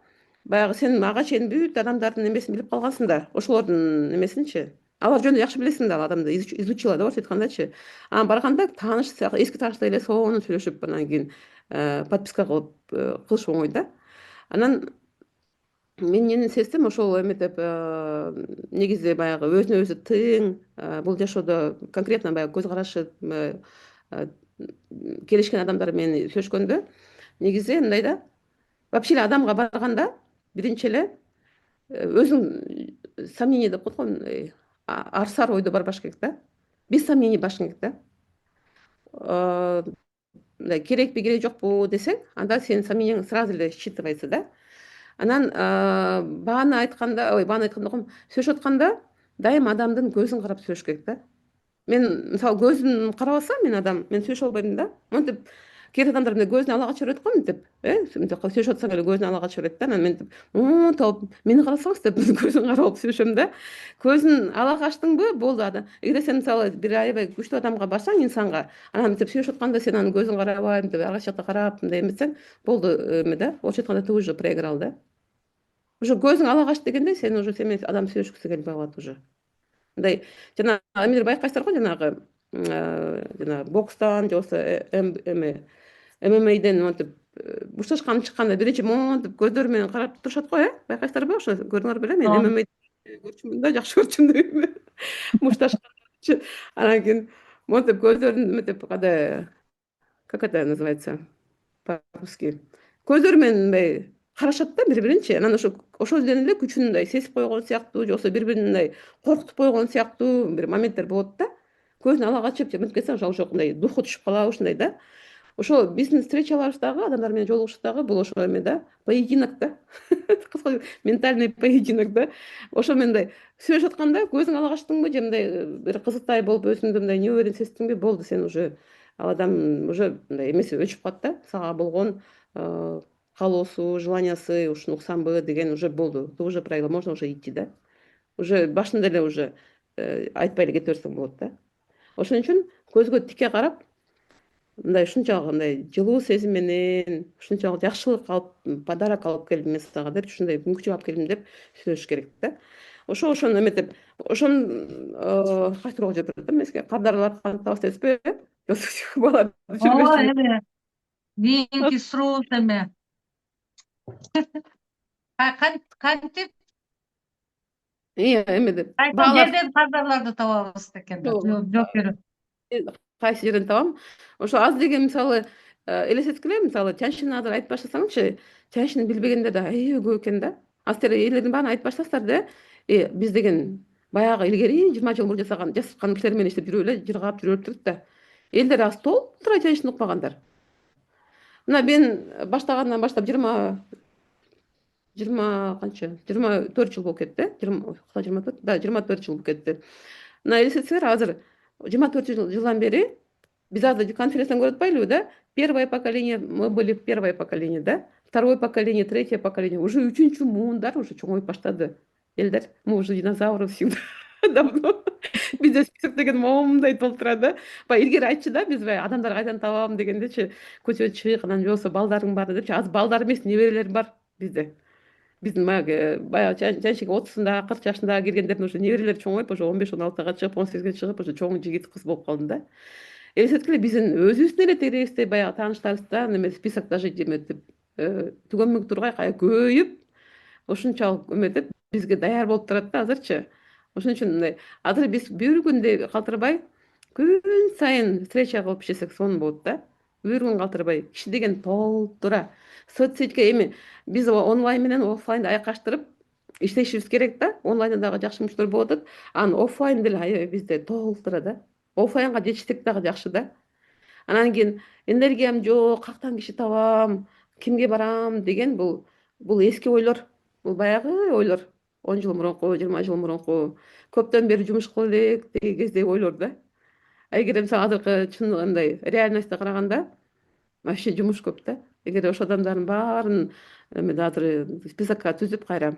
баягы сен ага чейин бүт адамдардын эмесин билип калгансың да, ошолордун эмесинчи. Алар жөнүндө жакшы билесиң да, ал адамды изучила да, орусча айткандачы. Анан барганда таанышсак, эски тааныштар эле сонун сүйлөшүп, анан кийин подписка кылып кылыш оңой да. Анан мен эмнени сезсем ошол эметип негизи баягы өзүнө өзү тың, бул жашоодо конкретно баягы көз карашы келишкен адамдар менен сүйлөшкөндө негизи мындай да, вообще эле адамга барганда биринчи эле өзүң сомнение деп коет го, мындай арсар ойдо барбаш керек да, без сомнений барыш керек да. Мындай керекпи кереги жокпу десең, анда сенин сомненияң сразу эле считывается да. Анан бааны айтканда, койм, сүйлөшүп атканда дайыма адамдын көзүн карап сүйлөшүш керек да. Мен мисалы көзүн карабасам мен сүйлөшө албайм да. Монтип кээ адамдар мындай көзүн ала кача берет го, мынтип, мынтип сүйлөшүп атсаң эле көзүн ала кача берет да. Анан ментип, тауып мени карасаңыз деп көзүн карап алып сүйлөшөм да. Көзүн ала качтыңбы, болду ада. Эгерде сен мисалы бир аябай күчтүү адамга барсаң, инсанга, анан мынтип сүйлөшүп атканда сен анын көзүн карабай, мынтип ар кайсы жакка карап мындай эметсең, болду, эме да. Орусча айтканда ты уже проиграл да. Уже көзүң ала качты дегенде сен менен адам сүйлөшкүсү келбей калат уже. Мындай жана эмелер байкайсыздар го, жанагы жанагы бокстан же болбосо эме ММАден монтип мушташкан чыкканда биринчи монтип көздөрү менен карап турушат го, байкайсыздарбы? Ошо көрдүңөр беле? Мен Ооба. ММА көрчүмүн да, жакшы көрчүм да. Мушташканчы. Анан кийин монтип көздөрүн эметип кандай, как это называется по-русски, көздөрү менен мындай карашат да бири биринчи. Анан ошодон эле күчүн мындай сезип койгон сыяктуу, же болбосо бири бирин мындай коркутуп койгон сыяктуу бир моменттер болот да. Көзүн ала качып же мынтип кетсең, ошо мындай духу түшүп калабы ушундай да. Ошо биздин встречаларыбыздагы адамдар менен жолугушуштагы бул ошо эме да, поединок да. Кыска ментальный поединок да. Ошо менен мындай сүйлөшүп атканда көзүң ала качтыңбы, же мындай бир кызыктай болуп өзүңдү мындай неуверен сезиктиңби, болду, сен уже ал адам уже мындай эмеси өчүп калат да. Сага болгон каалоосу, желаниясы ушуну уксамбы деген уже болду. Ты уже проиграл, можно уже идти да. Уже башында эле уже айтпай эле кете берсең болот да. Ошон үчүн көзгө тике карап, мындай ушунчалык мындай жылуу сезим менен, ушунчалык жакшылык алып, подарок алып келдим мен сага деп, ушундай мүмкүнчүлүк алып келдим деп сүйлөшүш керек да. Ошону эметип, ошону кайтурууга жиберип берет да эмеске. Кардарлар атканды табас деппи, бала Ооба жүрбөсүн. эле. Кийинки суроо эме. Кантип Эме деп, кайсыл баалар жерден кардарларды табабыз деген да. Жооп берүү. кайсы жерден табам? Ошо аз деген мисалы элестеткиле, мисалы тяньшини азыр айтып баштасаңчы, тяньшини билбегендер да аябай көп экен да. Азыр силер элдердин баарын айтып баштасыңар да, биз деген баягы илгери 20 жыл мурун жазган кишилер менен иштеп жүрүп эле жыргап жүрүп турат да. Элдер азыр толтура тяньшини укпагандар. Мына мен баштагандан баштап 20 канча, 24 жыл болуп кетти, 24, да, 24 жыл болуп кетти. Мына элестетсеңер, азыр 24 жылдан бери биз азыр конференциядан көрүп атпайлыбы да? Первое поколение, мы были первое поколение, да? Второе поколение, третье поколение. Уже үчүнчү муундар уже чоңоюп баштады. Элдер, мы уже динозавры всегда давно. Бизде список деген момундай толтура да. Баягы илгери айтчу да, биз баягы адамдар кайдан табам дегендечи, көчөгө чык, анан же болбосо балдарың бар депчи. Азыр балдар эмес, неберелер бар бизде. Биздин баягы Жаншеге 30-сында, 40 жашында киргендердин уже неберелери чоңоюп, уже 15-16 чыгып, 18-ге чыгып, уже чоң жигит кыз болуп калдым да. Элестеткиле, биздин өзүбүздүн эле тегерегибизде баягы тааныштарыбызда эме список даже эметип түгөнмөк тургай кая көбөйүп, ушунчалык эметип бизге даяр болуп турат да азырчы. Ошон үчүн мындай азыр биз бир күндө калтырбай күн сайын встреча кылып иштесек сонун болот да. Бир күн калтырбай киши деген толтура. Соцсетке эми биз онлайн менен оффлайнды айкаштырып иштешибиз керек да. Онлайнда дагы жакшы жумуштар болуп атат. Анан оффлайн деле аябай бизде толтура да. Оффлайнга жетишсек дагы жакшы да. Анан кийин энергиям жок, каяктан киши табам, кимге барам деген бул эски ойлор. Бул баягы ойлор. 10 жыл мурунку, 20 жыл мурунку, көптөн бери жумуш кыла элек деген кездеги ойлор да. эгер мисалы азыркы чын андай реальностьте караганда вообще жумуш көп да. Эгер ошол адамдардын баарын эме азыр списокко түзүп кайра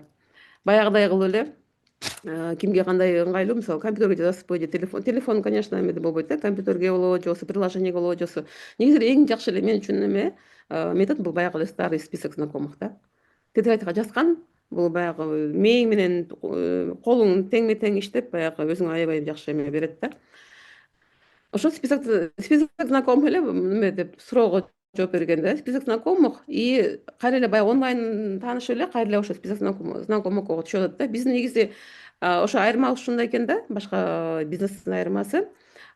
баягыдай кылып эле кимге кандай ыңгайлуу, мисалы компьютерге жазасызбы же телефон конечно эмеде болбойт да, компьютерге болобу же болбосо приложениеге болобу же болбосо негизи эле эң жакшы эле мен үчүн эме метод бул баягы эле старый список знакомых да. Тетрадька жазган бул баягы мээң менен колуң теңме тең иштеп баягы өзүңө аябай жакшы эме берет да. Ошо список знакомых эле эме деп суроого жооп берген да. Список знакомых и кайра эле баягы онлайн таанышып эле кайра эле ошо список знакомыхка түшүп атат да. Биздин негизи ошо айырмалык ушундай экен да, башка бизнестин айырмасы.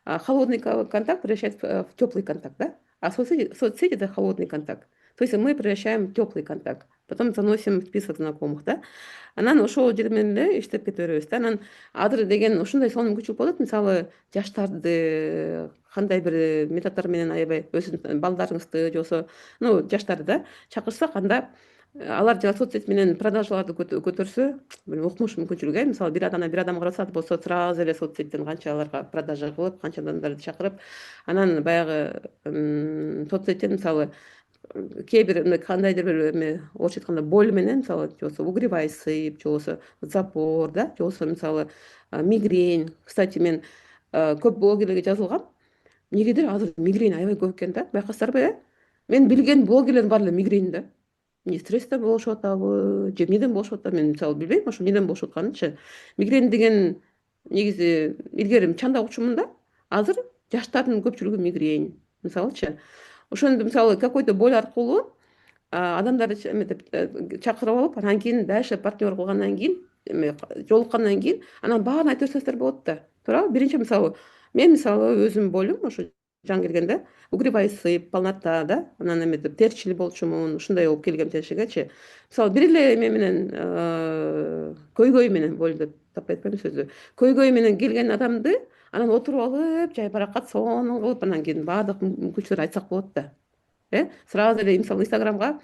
Холодный контакт превращается в теплый контакт, да? А соцсети это холодный контакт. То есть мы превращаем в теплый контакт. Потом заносим в список знакомых, да? Анан ошол жер менен эле иштеп кете беребиз да. Анан азыр деген ушундай сонун күчүлүк болот. Мисалы жаштарды кандай бир методдор менен аябай өзүнүн балдарыңызды же болбосо жаштарды да чакырсак, анда алар жана соцсеть менен продажаларды көтөрсө укмуш мүмкүнчүлүгү мисалы бир адамдан бир адамга барасат болсо сразу эле соцсеттен канча аларга продажа кылып, канча адамдарды чакырып, анан баягы соцсеттен мисалы кээ бир кандайдыр бир эме орусча айтканда боль менен мисалы же болбосо угревой сыйып же болбосо запор да же болбосо мисалы мигрень. Кстати, мен көп блогерлерге жазылгам. Эмнегедир азыр мигрень аябай көп экен да. Байкасыздарбы, мен билген блогерлердин баары эле мигрень да. Эмне стресстен болушуп атабы же эмнеден болушуп атат, мен мисалы билбейм ошо эмнеден болушуп атканынчы. Мигрень деген негизи илгери чандагучумун да. Азыр жаштардын көпчүлүгү мигрень мисалычы. Ошондо мисалы какой-то боль аркылуу адамдарды эметип чакырып алып, анан кийин дальше партнер кылгандан кийин эме жолуккандан кийин анан баарын айта берсеңиздер болот да. Туурабы? Биринчи мисалы мен мисалы өзүм болум ошо жаңы келгенде угревой сыйып, полнота да, анан эметип терчил болчумун, ушундай болуп келгем тиешегечи. Мисалы бир эле эме менен көйгөй менен боль деп таппай атпайбы сөздү. Көйгөй менен келген адамды анан отуруп алып, жайбаракат сонун кылып анан кийин баардык мүмкүнчүлүктөрү айтсак болот да. Сразу эле мисалы инстаграмга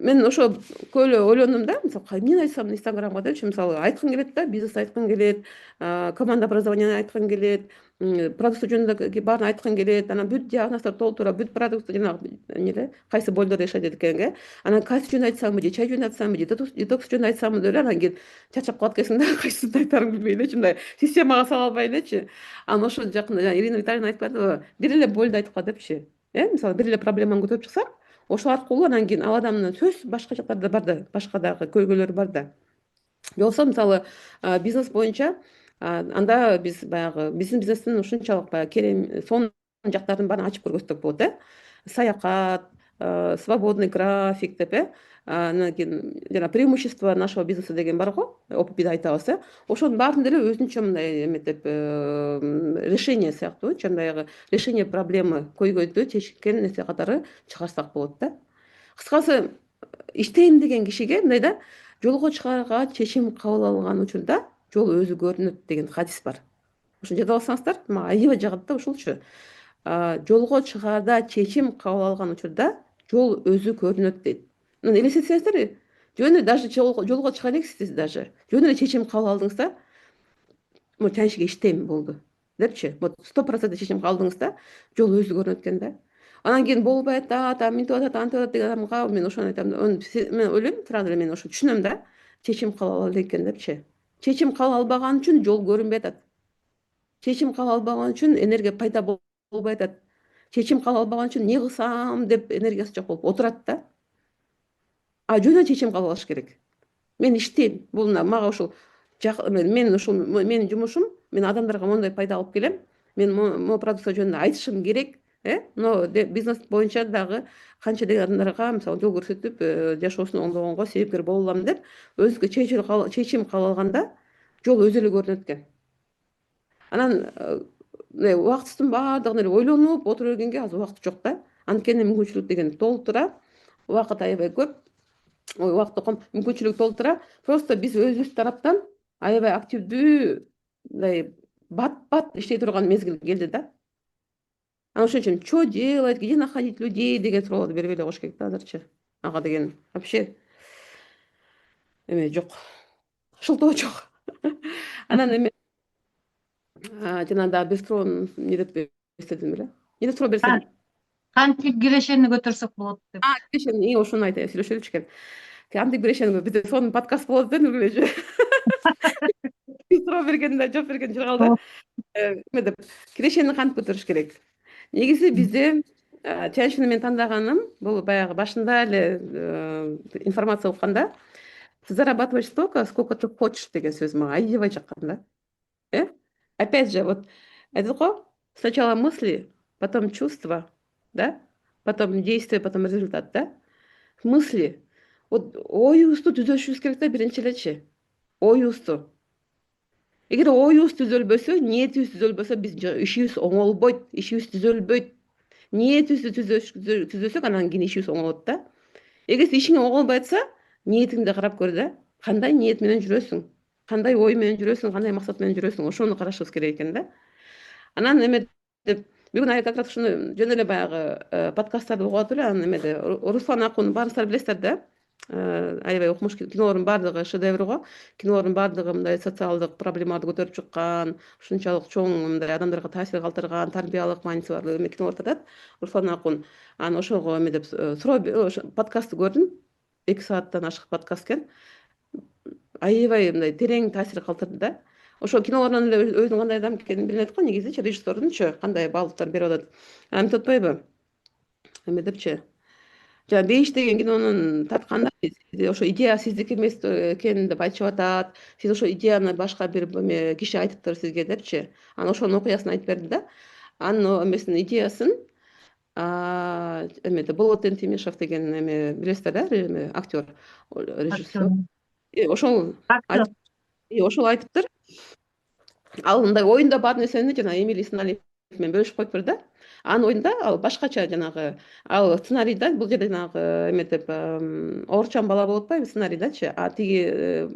мен ошо көп эле ойлондум да, мисалы эмнени айтсам инстаграмга депчи, мисалы айткым келет да, бизнес айткым келет, команда образованияны айткым келет, продукция жөнүндө баарын айткым келет, анан бүт диагноздорду толтура, бүт продукт жанагы эмне кайсы больдор жашайт эдикенге, анан кайсы жөнүндө айтсамбы же чай жөнүндө айтсамбы же детокс жөнүндө айтсамбы деп эле анан кийин чачап калат экенсиң да, кайсысын айтаарыңды билбей элечи, мындай системага сала албай элечи. Анан ошо жакында Ирина Витальевна айтып калды, бир эле больду айтып кал депчи. Мисалы бир эле проблеманы көтөрүп чыксак, ошол аркылуу анан кийин ал адамдын сөз башка жактарда бар да, башка дагы көйгөйлөрү бар да. Же болбосо мисалы бизнес боюнча анда биз баягы биздин бизнестин ушунчалык баягы керем сонун жактарын баарын ачып көргөзсөк болот саякат, свободный график деп анан кийин жана преимущество нашего бизнеса деген бар го, ОПП айтабыз ошонун баарын деле өзүнчө мындай эметип решение сыяктуучу баягы решение проблемы көйгөйдү чечкен нерсе катары чыгарсак болот да. Кыскасы иштейм деген кишиге мындай да, жолго чыгарга чечим кабыл алган учурда жол өзү көрүнөт деген хадис бар. Ошону жазып алсаңыздар, мага аябай жагат да ушулчу. Жолго чыгаарда чечим кабыл алган учурда жол өзү көрүнөт дейт. Мына элестетсеңиздер, жөн эле даже жолго чыга элексиз, даже жөн эле чечим кабыл алдыңыз да, тяньшиге иштейм болду депчи, вот 100% чечим кабыл алдыңыз да, жол өзү көрүнөт экен да. Анан кийин болбой атат, мынтип атат, антип атат деген адамга мен ошону айтам да, мен ойлойм, сразу эле мен ошо түшүнөм да, чечим кабыл ала элек экен депчи. Чечим кабыл албаган үчүн жол көрүнбөй атат. Чечим кабыл албаган үчүн энергия пайда болбой атат. Чечим кабыл албаган үчүн эмне кылсам деп энергиясы жок болуп отурат да. Жөн эле чечим кабыл алыш керек. Мен иштейм. Бул мага ушул менин жумушум, мен адамдарга моундай пайда алып келем. Мен могу продукция жөнүндө айтышым керек. Но бизнес боюнча дагы канча деген адамдарга мисалы жол көрсөтүп, жашоосун оңдогонго себепкер боло алам деп өзүгө чечим кабыл алганда жол өзү эле көрүнөт экен. Анан убактыбыздын баардыгын эле ойлонуп отура бергенге азыр убакыт жок да. Анткени мүмкүнчүлүк деген толтура, убакыт аябай көп. Убакыт мүмкүнчүлүк толтура. Просто биз өзүбүз тараптан аябай активдүү мындай бат иштей турган мезгил келди да. Анан ошон үчүн что делать, где находить людей деген суроолорду бербей эле коюш керек да азырчы. Ага деген вообще эме жок. Шылтоо жок. Анан эме жана дагы Бестроонун эмне деп эстедим эле. Эмне суроо берсем? Кантип кирешени көтөрсөк болот деп. Кирешени ошону айтайын, сүйлөшөлүчү экен. Кантип кирешени бизде сонун подкаст болот да, Нургүлөчү. Суроо бергенде жооп берген жер калды. Эме деп, кирешени кантип көтөрүш керек? Негизи бизде чынын мен тандаганым бул баягы башында эле информация укканда ты зарабатываешь столько, сколько ты хочешь деген сөз мага аябай жаккан да. Опять же, вот айтат го, сначала мысли, потом чувства, да, потом действие, потом результат, да. Мысли. Вот оюбузду түзөшүбүз керек да биринчи элечи. Оюбузду. Эгер оюбуз түзөлбөсө, ниетибиз түзөлбөсө, биз ишибиз оңолбойт, ишибиз түзөлбөйт. Ниетибизди түзөсөк, анан кийин ишибиз оңолот да. Эгер ишиң оңолбой атса, ниетиңди карап көр да. Кандай ниет менен жүрөсүң? Кандай ой менен жүрөсүң? Кандай максат менен жүрөсүң? Ошону карашыбыз керек экен да. Анан эме деп, бүгүн как раз ушуну жөн эле баягы подкасттарды угуп атып эле, анан эмеде Руслан Акунду баарыңыздар билесиздер да. Аябай окумуш, кинолордун баардыгы шедевр го. Кинолордун баардыгы мындай социалдык проблемаларды көтөрүп чыккан, ушунчалык чоң мындай адамдарга таасир калтырган, тарбиялык мааниси бар кинолорду атат Руслан Акун. Анан ошого эме деп суроо подкастты көрдүм. 2 сааттан ашык подкаст экен. Аябай мындай терең таасир калтырды да. Ошо кинолордон эле өзүнүн кандай адам экенин билинет го, негизичи режиссердунчу кандай баалыктар берип атат. Антип атпайбы? Эме депчи. Жана Бейиш деген кинонун тартканда ошо идея сиздики эмес экенин деп айтышып атат. Сиз ошо идеяны башка бир киши айтыптыр сизге депчи. Анан ошонун окуясын айтып берди да. Анын эмесин идеясын эмеде Болотен Тимишев деген эме билесиздер да, актер, режиссер. Ошол айтыптыр. Ал мындай оюнда бар нерсени жана Эмили Сценариев менен бөлүшүп коюптур да. Анын оюнда ал башкача жанагы, ал сценарийда бул жерде жанагы эме деп оорчан бала болуп атпайбы сценариydачы. А тиги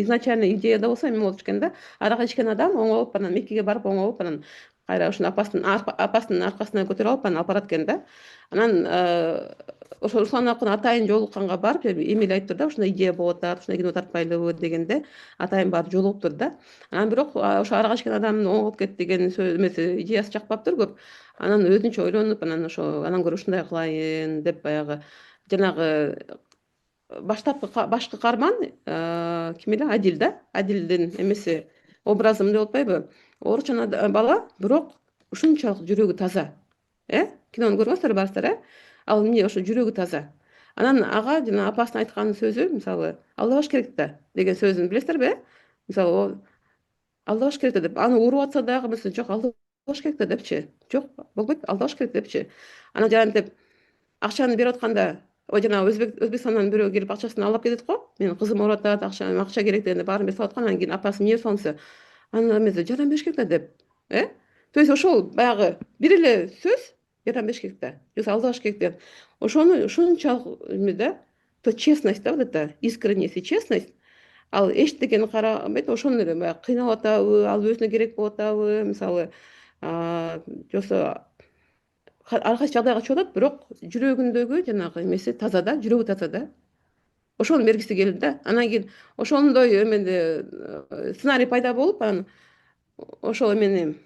изначально идеяда болсо эме болчу экен да. Аракка ичкен адам оңолуп, анан Меккеге барып оңолуп, анан кайра ушуну апасынын аркасына көтөрүп алып, анан алып барат экен да. Анан ошо Руслан Акун атайын жолукканга барып, Эмили айтыптыр да, ушундай идея болуп атат, ушундай кино тартпайлыбы дегенде, атайын барып жолугуптур да. Анан бирок ошо аракка ичкен адамдын оңолуп кетти деген сөз эмеси, идеясы жакпаптыр көп. Анан өзүнчө ойлонуп, анан ошо анан көрө ушундай кылайын деп баягы жанагы башкы каарман ким эле, Адил да. Адилдин эмеси образы мындай болуп атпайбы? Оорчан бала, бирок ушунчалык жүрөгү таза. Кинону көргөнсүздөр баарыңыздар, Ал эмне ошо жүрөгү таза. Анан ага жана апасынын айткан сөзү, мисалы, алдабаш керек да деген сөзүн билесиздерби? Мисалы, алдабаш керек да деп, аны уруп атса дагы эмеси, жок, алдабаш керек да депчи. Жок, болбойт, алдабаш керек депчи. Анан жанагынтип акчаны берип атканда, жана Өзбекстандан бирөө келип акчасын алып кетет го. Менин кызым ооруп атат, акча керек дегенде баарын берип салып аткан, анан кийин апасы эмне салса, анан эмеси жардам бериш керек да деп. То есть ошол баягы бир эле сөз жардам бериш керек да. Же алдабаш керек деген. Ошону ушунчалык эме да, то честность да, вот это искренность и честность. Ал эчтекени карабайт, ошону эле баягы кыйналып атабы, ал өзүнө керек болуп атабы, мисалы, жосо ар кайсы жагдайга чыгып атат, бирок жүрөгүндөгү жанагы эмеси таза да, жүрөгү таза да. Ошону бергиси келди да. Анан кийин ошондой эменде сценарий пайда болуп, анан ошол эмени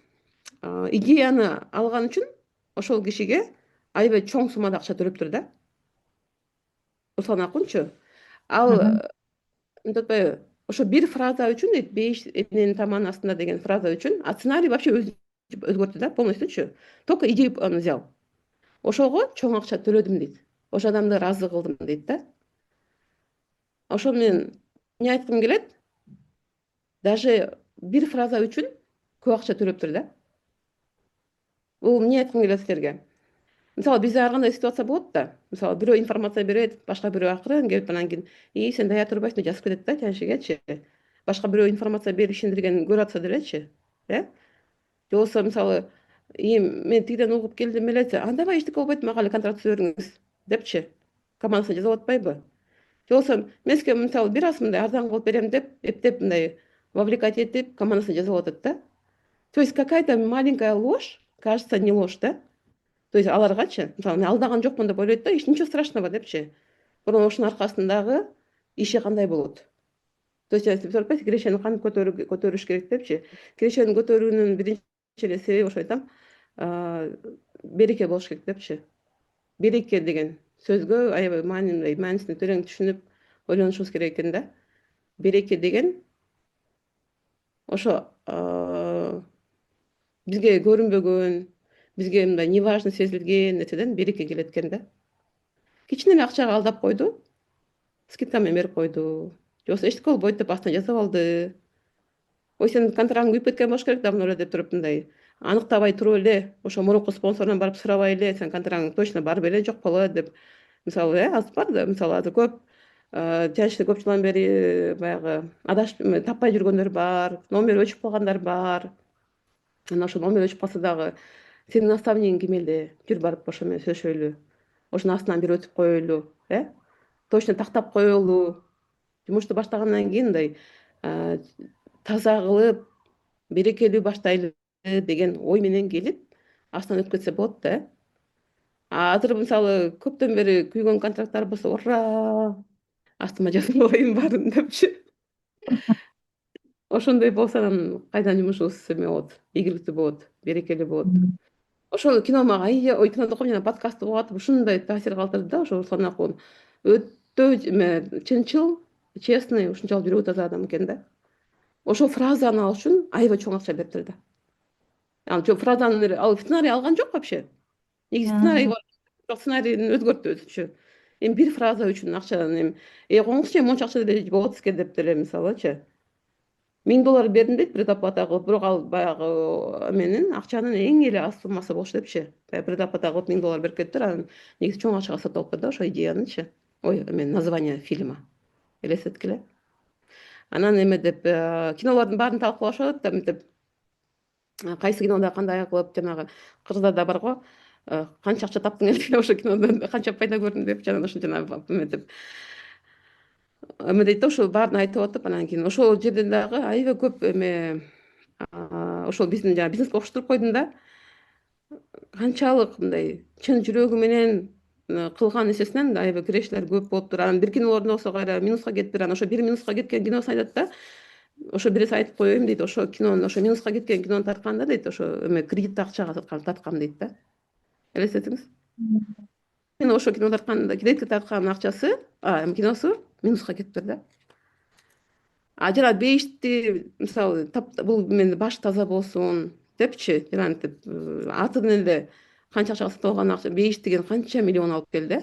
идеяны алган үчүн ошол кишиге аябай чоң суммада акча төлөптүр да. Руслан Акунчу. Ал мынтип атпайбы? Ошо бир фраза үчүн дейт, Бейиш эненин таманын астында деген фраза үчүн, а сценарий вообще өзгөртү да, полностьючу. Только идею взял. Ошого чоң акча төлөдүм дейт. Ошол адамды ыраазы кылдым дейт да. Ошол менен эмне айткым келет? Даже бир фраза үчүн көп акча төлөптүр да. Бул эмне айткым келет силерге? Мисалы, бизде ар кандай ситуация болот да. Мисалы, бирөө информация берет, башка бирөө акырын келип, анан кийин сен дая турбайсың деп жазып кетет да тяншигечи. Башка бирөө информация берип ишендирген көрүп атса делечи. Же болбосо мисалы, мен тигиден угуп келдим эле, андабай эчтеке болбойт, мага эле контракт түзө бериңиз депчи. Командасына жазып атпайбы? Же болбосо мен сизге мисалы бир аз мындай арзан кылып берем деп, эптеп мындай вовлекать этип командасына жазып атат да. То есть какая-то маленькая ложь кажется не ложь, да? То есть аларгачы, мисалы, мен алдаган жокмун деп ойлойт да, ничего страшного депчи. Бирок ошонун аркасындагы иши кандай болот? То есть сиз айтпайсыз, кирешени кантип көтөрүш керек депчи. Кирешени көтөрүүнүн биринчи эле себеби ошо айтам, береке болуш керек депчи. Береке деген сөзгө аябай маанисине терең түшүнүп ойлонушубуз керек экен да. Береке деген ошо бизге көрүнбөгөн, бизге мындай неважно сезилген нерседен береке келет экен да. Кичине эле акчага алдап койду, скидка менен берип койду. Же болбосо эчтеке болбойт деп астына жазап алды. Ой, сенин контрагың күйүп кеткен болуш керек давно эле деп туруп мындай аныктабай туруп эле, ошо мурунку спонсорунан барып сурабай эле, сенин контрагың точно бар беле, жок беле деп. Мисалы, азыр бар да, мисалы азыр көп тиянчтүү көп жылдан бери баягы адашып таппай жүргөндөр бар, номери өчүп калгандар бар. Анан ошо номер өчүп калса дагы сенин наставнигиң ким эле? Жүр барып ошо менен сүйлөшөлү. Ошонун астынан бир өтүп коелу, точно тактап коелу. Жумушту баштагандан кийин мындай таза кылып, берекелүү баштайлы деген ой менен келип, астынан өтүп кетсе болот да. Азыр мисалы көптөн бери күйгөн контракттар болсо, ура! Астыма жазып коеюн баарын депчи. Ошондой болсо анан кайдан жумушубуз эме болот, ийгиликтүү болот, берекелүү болот. Ошол кино мага кино окуп жана подкастты угуп атып ушундай таасир калтырды да, ошо Руслан Акун өтө чынчыл, честный, ушунчалык жүрөгү таза адам экен да. Ошол фразаны алыш үчүн аябай чоң акча бериптир да. Ал фразаны ал сценарий алган жок вообще. Негизи сценарий бар, бирок сценарийин өзгөрттү өзүнчө. Эми бир фраза үчүн акчадан коңузчу монча акча деле болот сизге деп деле мисалычы. $1000 бердим дейт предоплата кылып, бирок ал баягы менин акчанын эң эле аз суммасы болуш депчи. Предоплата кылып $1000 берип кетиптир, анан негизи чоң акчага сатып алыптыр да ошо идеянычы. Ой, название фильма. Элестеткиле. Анан эме деп кинолордун баарын талкуулашып атат да, кайсы кинода кандай кылып жанагы кыздарда бар го, канча акча таптың эле ошо кинодон, канча пайда көрдүң деп жана жанагы эме деп эме дейт да, ошол баарын айтып атып, анан кийин ошол жерден дагы аябай көп ошол биздин жанагы бизнеске окшоштуруп койдум да. Канчалык мындай чын жүрөгү менен кылган нерсесинен аябай кирешилер көп болуптур. Анан бир кинолордун болсо кайра минуска кетиптир. Анан ошо бир минуска кеткен киносун айтат да. Ошо бирөөсү айтып коеюн дейт, ошо кинонун, ошо минуска кеткен кинону тартканда дейт, ошо кредит акчага тарткан дейт да. Элестетиңиз. Мен ошо кино тартканда, кредитке тарткан акчасы, киносу минуска кетиптир да. Жана бейишти мисалы бул менин баш таза болсун депчи, жанагынтип атын эле канча акчага сатып алган акча, бейиш деген канча миллион алып келди.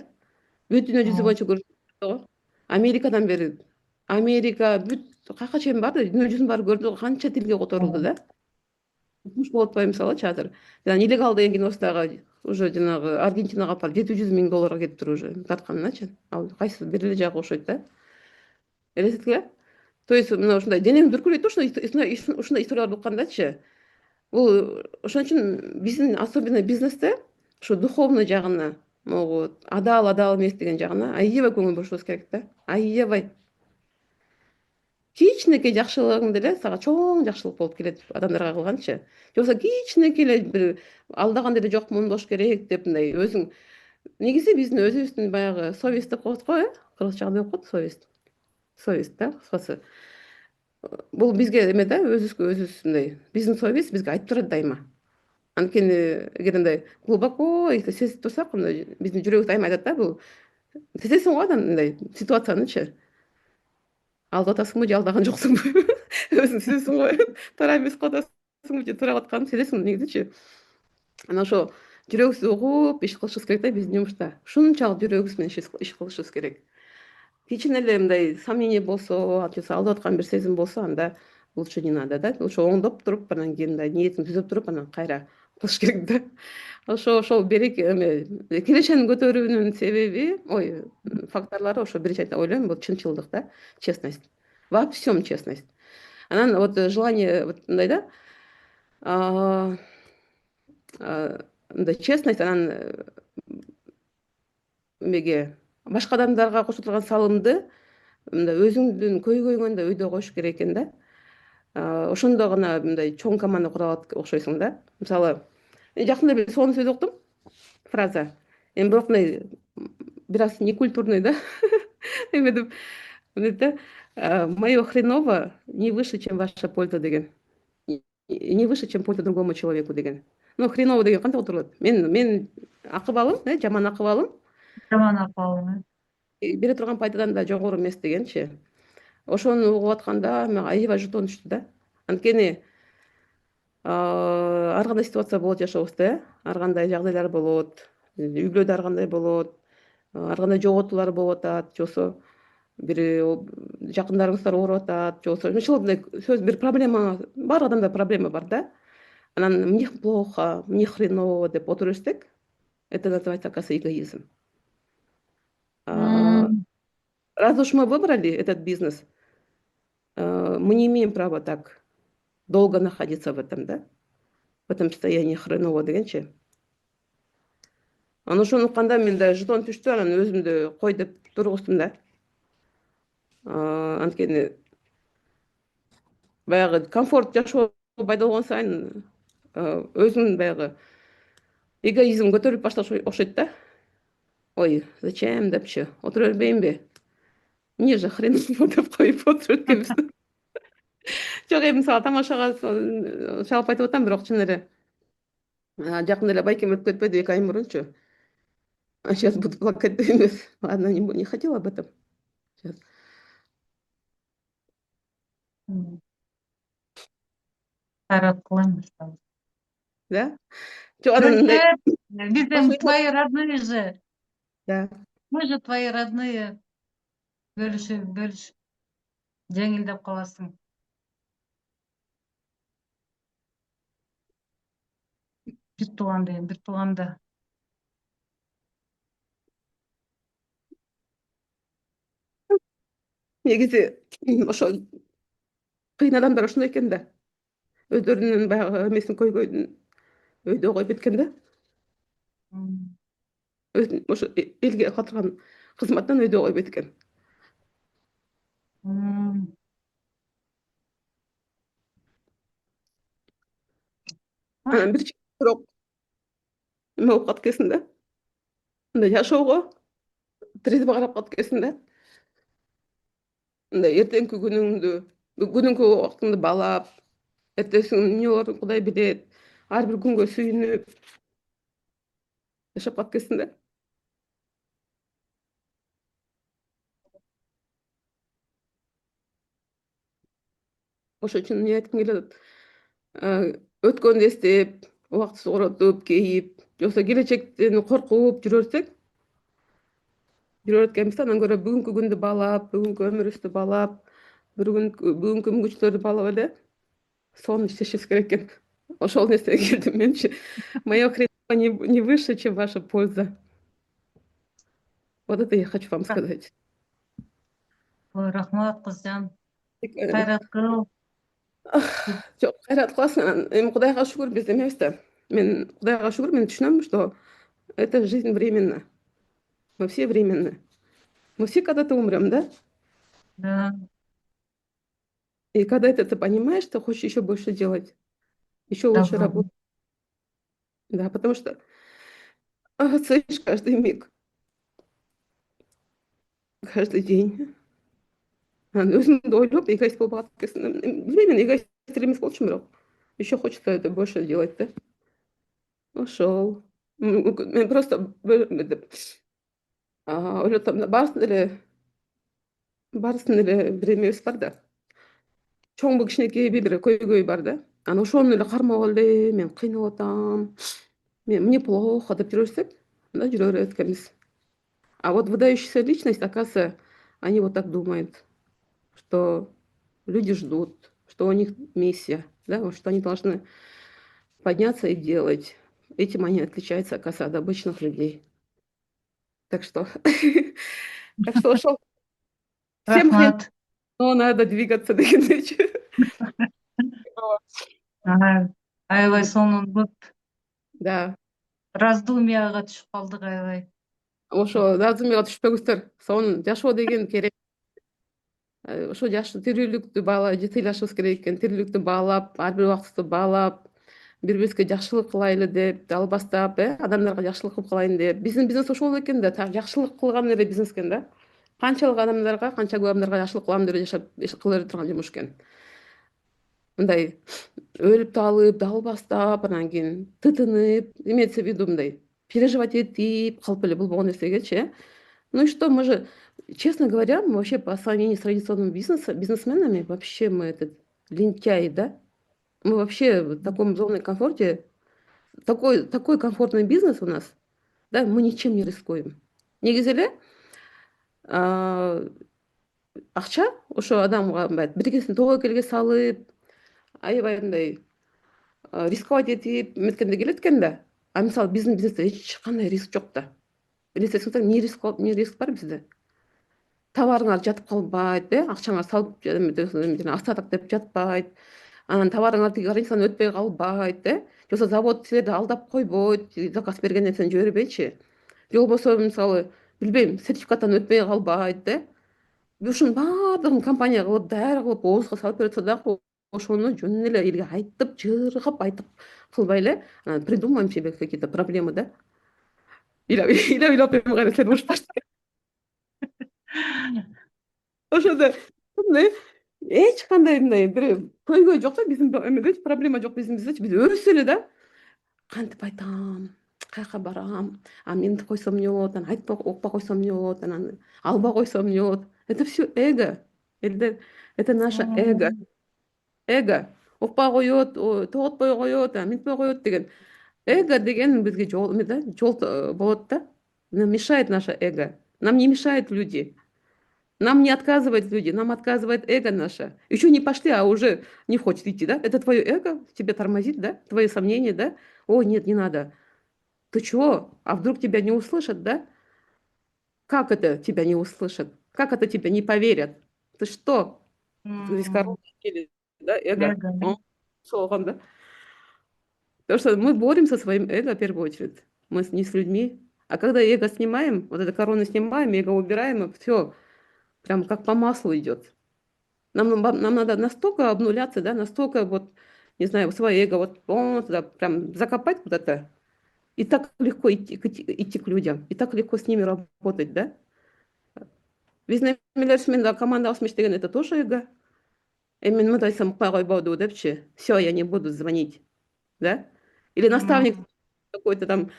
Бүт дүйнө жүзү боюнча көрсөттү го. Америкадан бери, Америка бүт каяка чейин барды, дүйнө жүзүнүн баары көрдү го, канча тилге которулду да. Укмуш болуп атпайбы мисалычы азыр. Жана нелегал деген киносу дагы уже жанагы Аргентинага апарып $700,000 кетиптир уже тартканыначы. Ал кайсы бир эле жагы окшойт да. Элестеткиле. То есть мына ушундай денем дүркүрөйт да, ушундай историяларды уккандачы. Бул ошон үчүн биздин особенно бизнесте ушу духовный жагына, могу адал эмес деген жагына аябай көңүл бурушубуз керек да. Аябай. Кичинекей жакшылыгың деле сага чоң жакшылык болуп келет адамдарга кылганчы. Же болбосо кичинекей эле бир алдаган деле жокмун болуш керек деп мындай өзүң. Негизи биздин өзүбүздүн баягы совесть деп коет го, кыргызча кандай болуп калат совесть? Совесть да, кыскасы. Бул бизге эме да, өзүбүз мындай, биздин совесть бизге айтып турат дайыма. Анткени эгер мындай глубоко сезип турсак, мындай биздин жүрөгүбүз дайыма айтат да, бул сезесиң го анан мындай ситуациянычы. Алдап атасыңбы же алдаган жоксуңбу? Өзүң сезесиң го, туура эмес кылып атасыңбы же туура кылып атканыңды сезесиң негизичи. Анан ошо жүрөгүбүздү угуп иш кылышыбыз керек да биздин жумушта. Ушунчалык жүрөгүбүз менен иш кылышыбыз керек. Кичине эле мындай сомнение болсо, же алдап аткан бир сезим болсо, анда лучше не надо да. Ошо оңдоп туруп, анан кийин ниетин түзөп туруп, анан кайра кылыш керек да. Ошол береке кирешенин көтөрүүнүн себеби, факторлору ошо биринчи ойлойм, бул чынчылдык да, честность. Во всем честность. Анан желание мындай да, мындай честность, анан эмеге башка адамдарга кошо турган салымды мындай өзүңдүн көйгөйүңөн да өйдө коюш керек экен да. Ошондо гана мындай чоң команда кура алат окшойсуң да. Мисалы, жакында бир сонун сөз уктум, фраза. Эми бирок мындай бир аз некультурный да. Эме деп мындай да, моё хреново не выше, чем ваша польза деген. Не выше, чем польза другому человеку деген. Ну, хреново деген кантип отурулат? Мен акыбалым, жаман акыбалым жаман акыбал. бере турган пайдадан да жогору эмес дегенчи. Ошону угуп атканда мага аябай жутум түштү да. Анткени ар кандай ситуация болот жашообузда, ар кандай жагдайлар болот, үй бүлөдө ар кандай болот, ар кандай жоготуулар болуп атат, же болбосо бир жакындарыңыздар ооруп атат, же болбосо ошондой сөз бир проблема, баары адамда проблема бар да. Анан мне плохо, мне хреново деп отура берсек, это называется, оказывается, эгоизм. А, Раз уж мы выбрали этот бизнес, мы не имеем права так долго находиться в этом, да, в этом состоянии хреново дегенчи. Анан ошону укканда менде жетон түштү, анан өзүмдү кой деп тургуздум да. Анткени баягы комфорт жашоо пайда болгон сайын өзүм баягы эгоизм көтөрүлүп башташ окшойт да. Ой, зачем депчи, отура бербейинби? Мне же хреново деп коюп отуруп эткенбиз. Жок, эми мисалы тамашага чалып айтып атам, бирок чын эле жакында эле байкем өтүп кетпеди, 2 ай мурунчу. А сейчас буду плакать, эмес. Ладно, не хотела об этом. Щас. Кайрат кылайм. Да? Жок, анан мындай Бөлчөп, биз эми башка твои родные же. да. Мы же твои родные. Бөлүшүп, жеңилдеп каласың. Бир тууган деген, бир тууганда. Негизи ошо кыйын адамдар ошондой экен да. Өздөрүнүн баягы эмесин көйгөйүн өйдө коюп кеткен да. Ошо элге калтырган кызматтан өйдө коюп кеткен. Анан бир бирок эме болуп калат экенсиң да. Мындай жашоого трезво карап калат экенсиң да. Мындай эртеңки күнүңкү убактыңды баалап, эртесиң эмне болорун Кудай билет, ар бир күнгө сүйүнүп жашап калат экенсиң да. Ошон үчүн эмне айткым келип атат? Өткөндү эстеп, убактысыз коротуп, кейип, же болбосо келечектен коркуп жүрө береткенбиз да, андан көрө бүгүнкү күндү баалап, бүгүнкү өмүрүбүздү баалап, бүгүнкү мүмкүнчүлүктөрдү баалап эле сонун иштешибиз керек экен. Ошол нерсеге келдим менчи. Моё хреново не выше, чем ваша польза. Вот это я хочу вам сказать. Ой, рахмат кызжан. Э, Кайрат кыл. Жок, кайрат кыласың анан. Эми Кудайга шүгүр биз эмебиз да. Кудайга шүгүр, мен түшүнөм, что эта жизнь временна. Мы все временны. Мы все когда-то умрем, да? Да. И когда ты понимаешь, ты хочешь еще больше делать, еще лучше Добро. работать. Да, потому что ценишь каждый миг, каждый день. Өзүңдү ойлоп, эгоист болуп калат экенсиң. Билбейм, мен эгоист эмес болчумун, бирок еще хочется это больше делать, да. Ошол. Мен просто ойлоп атам да, баарысынын эле бир эмебиз бар да. Чоңбу кичинекейби бир көйгөй бар да. Анан ошону эле кармап эле мен кыйналып атам. Мне плохо деп жүрө берсек, да, жүрө берет экенбиз. А вот выдающаяся личность, оказывается, они вот так думают, что люди ждут, что у них миссия, да, вот что они должны подняться и делать. Этим они отличаются, оказывается, от обычных людей. Так что, так что ошол всем хрен, Рахмат. но надо двигаться дегендейчи. Аябай сонун көп Да, раздумьяга түшүп калдык аябай. ошо раздумьяга түшпөңүздөр. Сонун жашоо деген керек. Ошо тирүүлүктү сыйлашыбыз керек экен, тирүүлүктү баалап, ар бир убактыбызды баалап, бири бирибизге жакшылык кылайлы деп, албастап, адамдарга жакшылык кылып калайын деп. Биздин бизнес ошол экен да, так жакшылык кылган эле бизнес экен да. Канча көп адамдарга жакшылык кылам деп жашап кыла бере турган жумуш экен. мындай өлүп талып далбастап анан кийин тытынып, имеется в виду мындай переживать этип калып эле болбогон нерсегечи, ну и что, мы же, честно говоря, мы вообще по сравнению с традиционными бизнесменами, вообще мы этот лентяи, да? Мы вообще в таком зоне комфорте, такой комфортный бизнес у нас, да, мы ничем не рискуем. Негизи эле акча ошо адамга бирикесин тобокелге салып, аябай мындай рисковать этип эметкенде келет экен да. А мисалы биздин бизнесте эч кандай риск жок да. Билесиңиздер, эмне риск бар бизде? Товарыңар жатып калбайт, акчаңар салып акча деп жатпайт. Анан товарыңар тиги границадан өтпөй калбайт, же болбосо завод силерди алдап койбойт, заказ берген нерсени жибербейчи. Же болбосо мисалы, билбейм, сертификаттан өтпөй калбайт, ушунун баардыгын компания кылып, даяр кылып, оозго салып берип атса дагы ошону жөн эле элге айтып, жыргап айтып кылбай эле анан придумаем себе какие-то проблемы, да? Ыйлап кайра силер урушпашы. Ошондо мындай эч кандай мындай бир көйгөй жок да биздин эмедечи, проблема жок биздин биздечи. Биз өзүбүз эле да кантип айтам, каяка барам, мынтип койсом эмне болот, анан укпай койсом эмне болот, анан албай койсом эмне болот. Это все эго. Элдер, это наше эго. Эго. Укпай коет, тоготпой коет, мынтпай коет деген. Эго деген бизге жол эме да, жол болот да. Нам мешает наше эго. Нам не мешают люди. Нам не отказывают люди, нам отказывает эго наше. Еще не пошли, а уже не хочет идти, да? Это твое эго тебя тормозит, да? Твои сомнения, да? О, нет, не надо. Ты чего? А вдруг тебя не услышат, да? Как это тебя не услышат? Как это тебя не поверят? Ты что? Здесь М, корона или, да, эго. эго. Слоган, да? Потому что мы боремся со своим эго в первую очередь. Не с людьми. А когда эго снимаем, вот эту корону снимаем, эго убираем, и все, прям как по маслу идет. Нам надо настолько обнуляться, да, настолько вот, не знаю, свое эго вот туда прям закопать куда-то. И так легко идти к людям, и так легко с ними работать, да. Биздин эмелерибиз командабыз деген это тоже эго. Мен мындай айтсам укпай койбоду депчи. Все, я не буду звонить, да. Или наставник М, какой-то там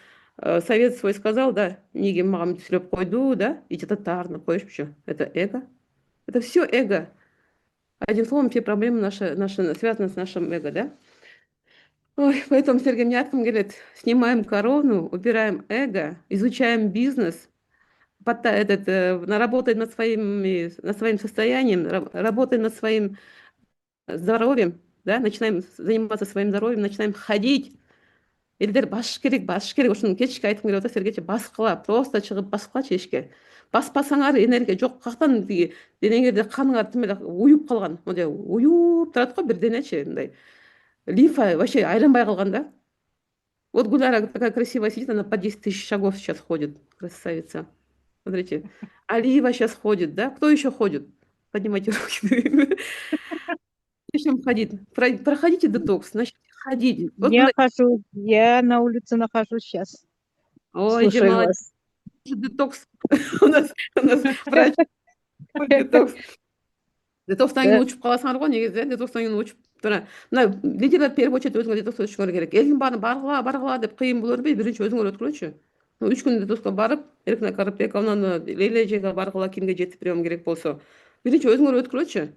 совет свой сказал, да, эмнеге мага мынтип сүйлөп койду, да, и тартынып коюшпучу. Это эго. Это все эго. Одним словом, все проблемы наши связаны с нашим эго, да? Ой, поэтому, Сергей, мне айтқым келет, снимаем корону, убираем эго, изучаем бизнес, наработаем над своим состоянием, работаем над своим здоровьем, да, начинаем заниматься своим здоровьем, начинаем ходить. Элдер басыш керек. Ушуну кечке айткым келип атат, Сергейчи, баскыла, просто чыгып баскылачы эшикке. Баспасаңар энергия жок, каяктан тиги денеңерде каныңар тим эле уюп калган, мындай уюп турат го бир денечи, мындай лимфа вообще айланбай калган да. Вот Гуляра такая красивая сидит, она по 10 тысяч шагов сейчас ходит, красавица. Смотрите, Алиева сейчас ходит, да? Кто еще ходит? Поднимайте руки. Зачем ходить? Проходите детокс, начните ходить. Вот, Я хожу, я на улице нахожусь сейчас, ой, где слушаю молодец, вас. детокс. У нас врач детокс. Детокстан кийин Да, учуп каласыңар го негизи, детокстан кийин учуп тура. Мына лидерлер в первую очередь өзүңөр детокс өтүшүңөр керек. Элдин баарын баргыла деп кыйын боло бербей, биринчи өзүңөр өткүлөчү. 3 күн детокска барып, Эркина Карапетовнаны, Лейлежеге баргыла, кимге жетип берем керек болсо. Биринчи өзүңөр өткүлөчү.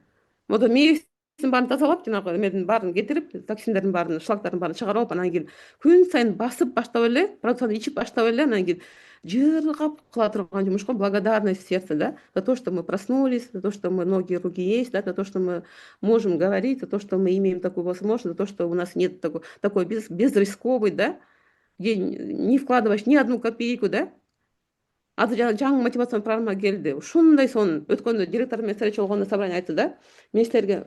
Мода мээсин баарын тазалап, жанагы эмедин баарын кетирип, токсиндердин баарын, шлактардын баарын чыгарып алып, анан кийин күн сайын басып баштап эле, продуктаны ичип баштап эле, анан кийин жыргап кыла турган жумуш го, благодарность в сердце, да, за то, что мы проснулись, за то, что мы ноги, руки есть, да, за то, что мы можем говорить, за то, что мы имеем такую возможность, за то, что у нас нет такой безрисковый, да, где не вкладываешь ни одну копейку, да. Азыр жаңы мотивациялық программа келди. Ушундай сонун өткөндө директор менен встреча болгондо собрание айтты да. Мен силерге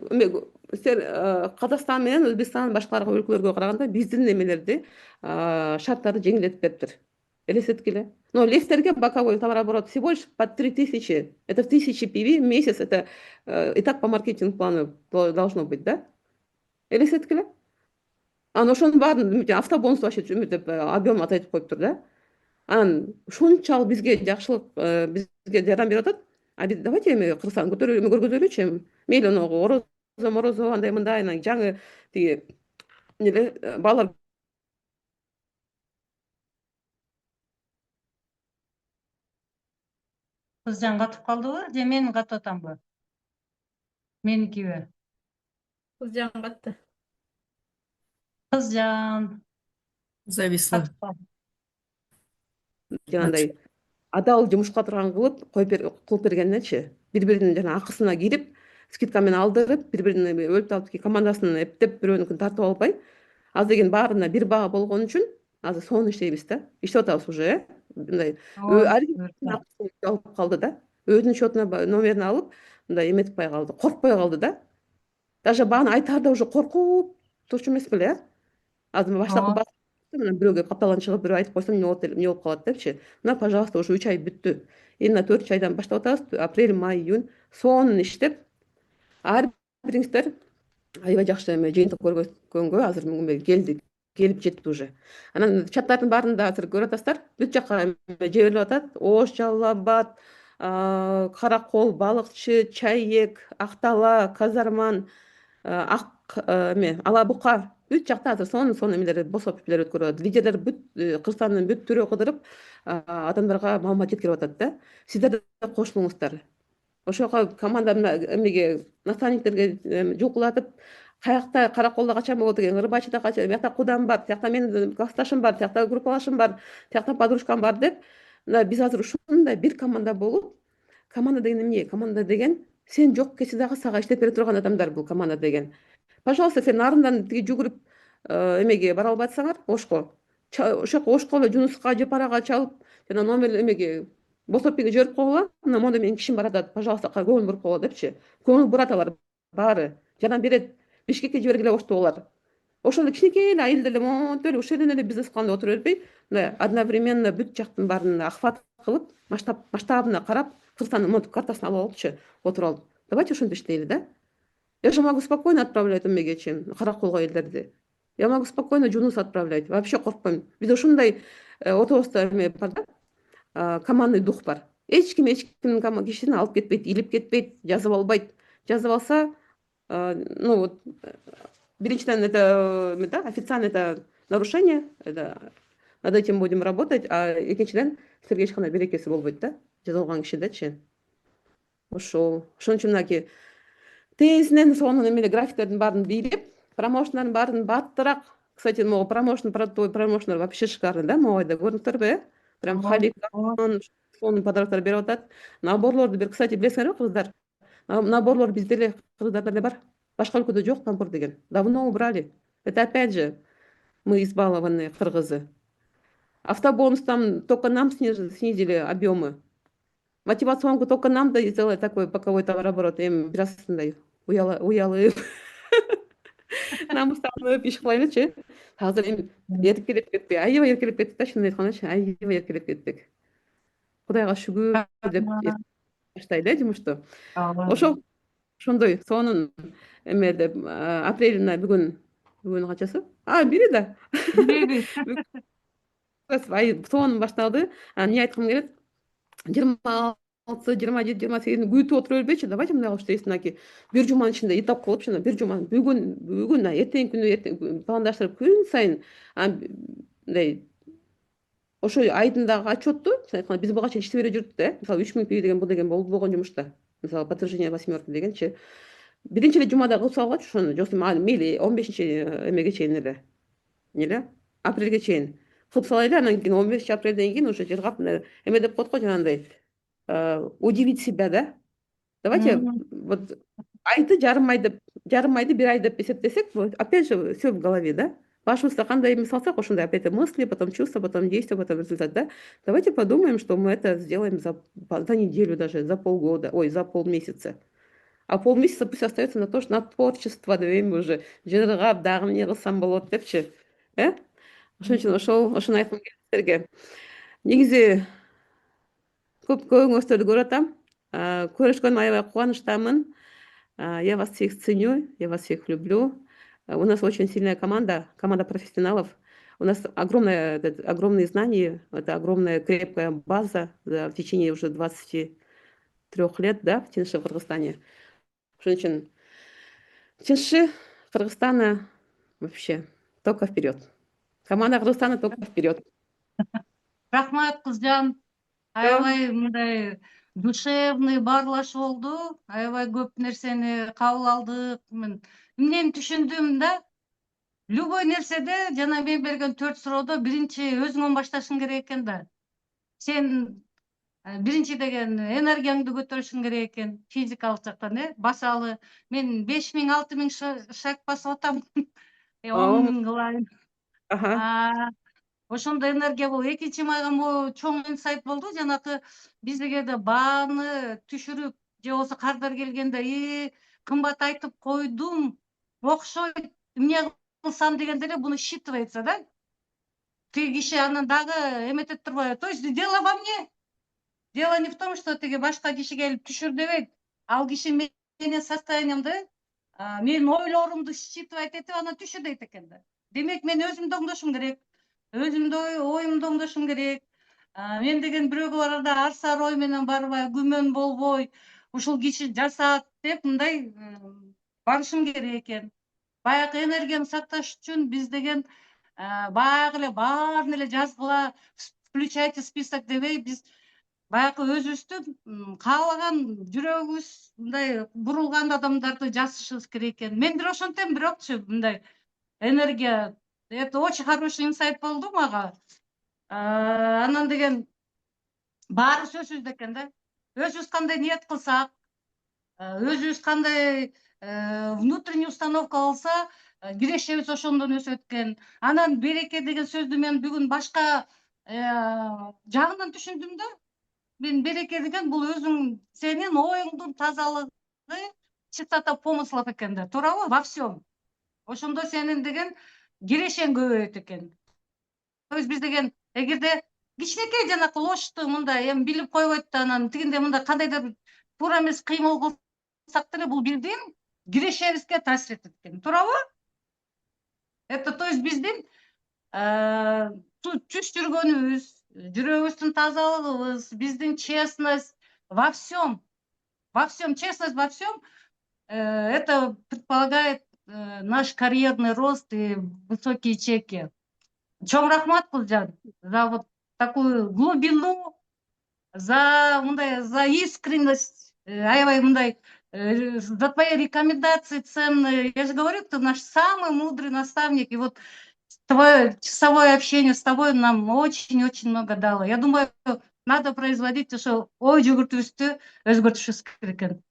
силер Казакстан менен Өзбекстан башка өлкөлөргө караганда биздин эмелерди шарттарды жеңилдетип бериптир. Элестеткиле. Но лифтерге боковой товарооборот всего лишь по 3000. Это в 1000 PV в месяц. Это и так по маркетинг плану должно быть, да? Элестеткиле. Анан ошонун баарын автобонус вообще объем атайтып коюптур, да? Анан ушунчалык бизге жакшылык, бизге жардам берип атат. А биз давайте эми Кыргызстанды көргөзөлүчү эми. Мейли морозо андай мындай анан жаңы тиги эмне балдар Кызжан катып калдыбы же мен катып атамбы? Меникиби? Кызжан катты. Кызжан Зависла. катып калды. жанагындай адал жумушка турган кылып бергенденчи бири биринин жана акысына кирип скидка менен алдырып бири бирин өлүп талып командасын эптеп бирөөнүкүн тартып албай азыр деген баарына бир баа болгон үчүн азыр сонун иштейбиз да, иштеп атабыз уже мындай ар ким акысын алып калды да, өзүнүн счетуна номерин алып мындай эметпай калды, коркпой калды да, даже бааны айтаарда уже коркуп турчу эмес беле, азыр баштапкы мына бирөөгө капталдан чыгып бирөө айтып койсо эмне болуп калат депчи, мына пожалуйста уже 3 ай бүттү, эми мына 4 айдан баштап атабыз, апрель, май, июнь сонун иштеп ар бириңиздер аябай жакшы эме жыйынтык көргөнгө азыр келип жетти уже. Анан чаттардын баарында азыр көрүп атасыздар, бүт жака жебелеп атат. Ош, Жалал Абад, Каракол, Балыкчы, Чайек, Актала, Казарман, Ак Ала Бука бүт жакта азыр сонун эмелер босоп өткөрүп атат. Лидерлер бүт Кыргызстандын бүт түрү кыдырып адамдарга маалымат жеткирип атат да. Сиздер да кошулуңуздар. Ошого команда эмеге наставниктерге жукулатып, каякта Караколдо качан болот деген, Рыбачыда качан, биякта кудам бар, тиякта менин классташым бар, тиякта группалашым бар, тиякта подружкам бар деп, мына биз азыр ушундай бир команда болуп, команда деген эмне? Команда деген сен жок кезде дагы сага иштеп бере турган адамдар бул команда деген. Пожалуйста, сен нарындан тиги жүгүрүп эмеге бара албай атсаңар, Ошко. Ошол Ошко эле Жунуска же Парага чалып, жана номер эмеге босопиге жиберип койгула, мына мондой менин кишим бар атат, пожалуйста, көңүл буруп койгула депчи. Көңүл бурат алар баары. Жана берет. Бишкекке жибергиле Ошту алар. Ошол эле кичинекей эле айылда эле монтип эле ушул жерден эле бизнес кылгандай отура бербей, мына одновременно бүт жактын баарын охват кылып, масштабына карап, Кыргызстандын монтип картасын алып алыпчы, отуруп алып. Давайте ошентип иштейли да. Я же могу спокойно отправлять эмегечи, Караколго элдерди. Я могу спокойно Жунус отправлять. Вообще коркпойм. Бизде ушундай отобуста эме бар да, командный дух бар. Эч кимдин кишисин алып кетпейт, илип кетпейт, жазып албайт. Жазып алса, ну вот биринчиден это да, официально это нарушение, это над этим будем работать, а экинчиден силерге эч кандай берекеси болбойт да, жазалган кишидечи. Ошол үчүн мынакей тезинен сонун эмеле графиктердин баарын бийлеп, промоушндардын баарын баттыраак. Кстати, могу промоушндар вообще шикарный да, могайда көрдүңүздөрбү? Прям халикан сонун подароктор берип атат. Наборлорду кстати, билесиңерби кыздар? Наборлор бизде эле, кыргыздарда эле бар. Башка өлкөдө жок набор деген. Давно убрали. Это опять же мы избалованные кыргызы. Автобонус там только нам снизили объемы. Мотивационку только нам да сделали такой боковой товарооборот. Эми бир азындай уялып намыстанып иш кылайлычы. Азыр эми эркелеп кетпей, аябай эркелеп кеттик да, шынын айткандачы, аябай эркелеп кеттик. Кудайга шүгүр деп баштайлы жумушту. Ошондой сонун эме деп апрель бүгүн канчасы? Бири да. Ай сонун башталды. Эмне айткым келет? 26, 27, 28 күтүп отура бербейчи. Давайте мындай кылып иштейбиз, мынакей бир жуманын ичинде этап кылып, бир жума бүгүн эртеңки күнү пландаштырып күн сайын мындай ошо айдын дагы отчетту, биз буга чейин иштей бере жүрдүк да. Мисалы 3000 пи деген бул деген болбогон жумушта. Мисалы подтверждение 8 дегенчи. Биринчи эле жумада кылып салгачы ошону, жок мейли 15 эмеге чейин эле, апрелге чейин кылып салайлы, анан кийин 15 апрелден кийин уже жыргап эме деп коет го жанагындай удивить себя, да. Давайте вот айды жарым айды бир ай деп эсептесек, опять же все в голове, да. Башыбызда кандай эме салсак, ошондой опять мысли, потом чувства, потом действия, потом результат, да. Давайте подумаем, что мы это сделаем за неделю даже, за полгода, за полмесяца. А полмесяца пусть остается на то, что на творчество, дейм уже, жыргап дагы эмне кылсам болот депчи. Ошон үчүн ошону айткым келет силерге. Негизи көбүңүздөрдү көрүп атам. Көрүшкөнүмө аябай кубанычтамын. Я вас всех ценю, я вас всех люблю. У нас очень сильная команда профессионалов. У нас огромные знания, это огромная крепкая база в течение уже 23 лет, да, в Кыргызстане. Ошон үчүн Чыншы Кыргызстана вообще только вперед. Команда Кыргызстана только вперед. Рахмат Кызжан. Аябай мындай душевный баарлашуу болду. Аябай көп нерсени кабыл алдык. Мен эмнени түшүндүм да, любой нерседе жана мен берген 4 суроодо биринчи өзүңөн башташың керек экен да. Сен биринчи деген энергияңды көтөрүшүң керек экен, физикалык жактан, басалы. Мен 5000 6000 шаг басып атам. 10 000 кылайын. Ага. Ошондой энергия болду. Экинчи майга могу чоң инсайт болду. Жанакы бизге да бааны түшүрүп, же болбосо кардар келгенде, кымбат айтып койдум, окшойт, эмне кылсам дегенде эле буну считывается, да? Тиги киши анан дагы эметет турбайбы? То есть дело во мне. Дело не в том, что тиги башка киши келип түшүр дебейт. Ал киши менин состояниемди, менин ойлорумду считывать этип анан түшүр дейт экен да. Демек мен өзүмдү оңдошум керек. Өзүмдү оюмду оңдошум керек. Мен деген бирөөгө барганда ар саар ой менен барбай, күмөн болбой, ушул киши жасаат деп мындай барышым керек экен. Баягы энергияны сакташ үчүн биз деген баягы эле баарын эле жазгыла, включайте список дебей, биз баягы өзүбүздүн каалаган жүрөгүбүз мындай бурулган адамдарды жазышыбыз керек экен. Мен деле ошентем, бирокчу мындай энергия, это очень хороший инсайт болду мага. Анан деген баары сөзсүз экен да. Өзүбүз кандай ниет кылсак, өзүбүз кандай внутренний установка кылса, кирешебиз ошондон өсөт экен. Анан береке деген сөздү мен бүгүн башка жагынан түшүндүм да. Мен береке деген бул өзүң сенин оюңдун тазалыгы, чистота помыслов экен да, туурабы? Во всем. Ошондо сенин деген кирешең көбөйөт экен. То есть биз деген эгерде кичинекей жанакы лошадьты мындай эми билип койбойт да, анан тигинде мындай кандайдыр туура эмес кыймыл кылсак деле бул бирден кирешебизге таасир этет экен, туурабы? Это то есть биздин түз жүргөнүбүз, жүрөгүбүздүн тазалыгыбыз, биздин честность во всем, честность во всем, это предполагает наш карьерный рост и высокие чеки. Чоң рахмат Кызжан за вот такую глубину, за искренность, аябай мындай, за твои рекомендации ценные. Я же говорю, ты наш самый мудрый наставник, и вот твое часовое общение с тобой нам очень-очень много дало. Я думаю, надо производить ошо ой жүгүртүүбүздү өзгөртүшүбүз керек экен.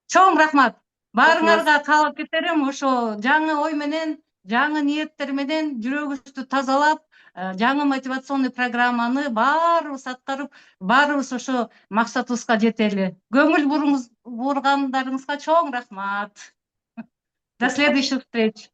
Чоң рахмат. Баарыңарга каалап кетерим, ошо жаңы ой менен, жаңы ниеттер менен жүрөгүбүздү тазалап, жаңы мотивационный программаны баарыбыз аткарып, баарыбыз ошо максатыбызга жетели. Көңүл бургандарыңызга чоң рахмат. До следующих встреч.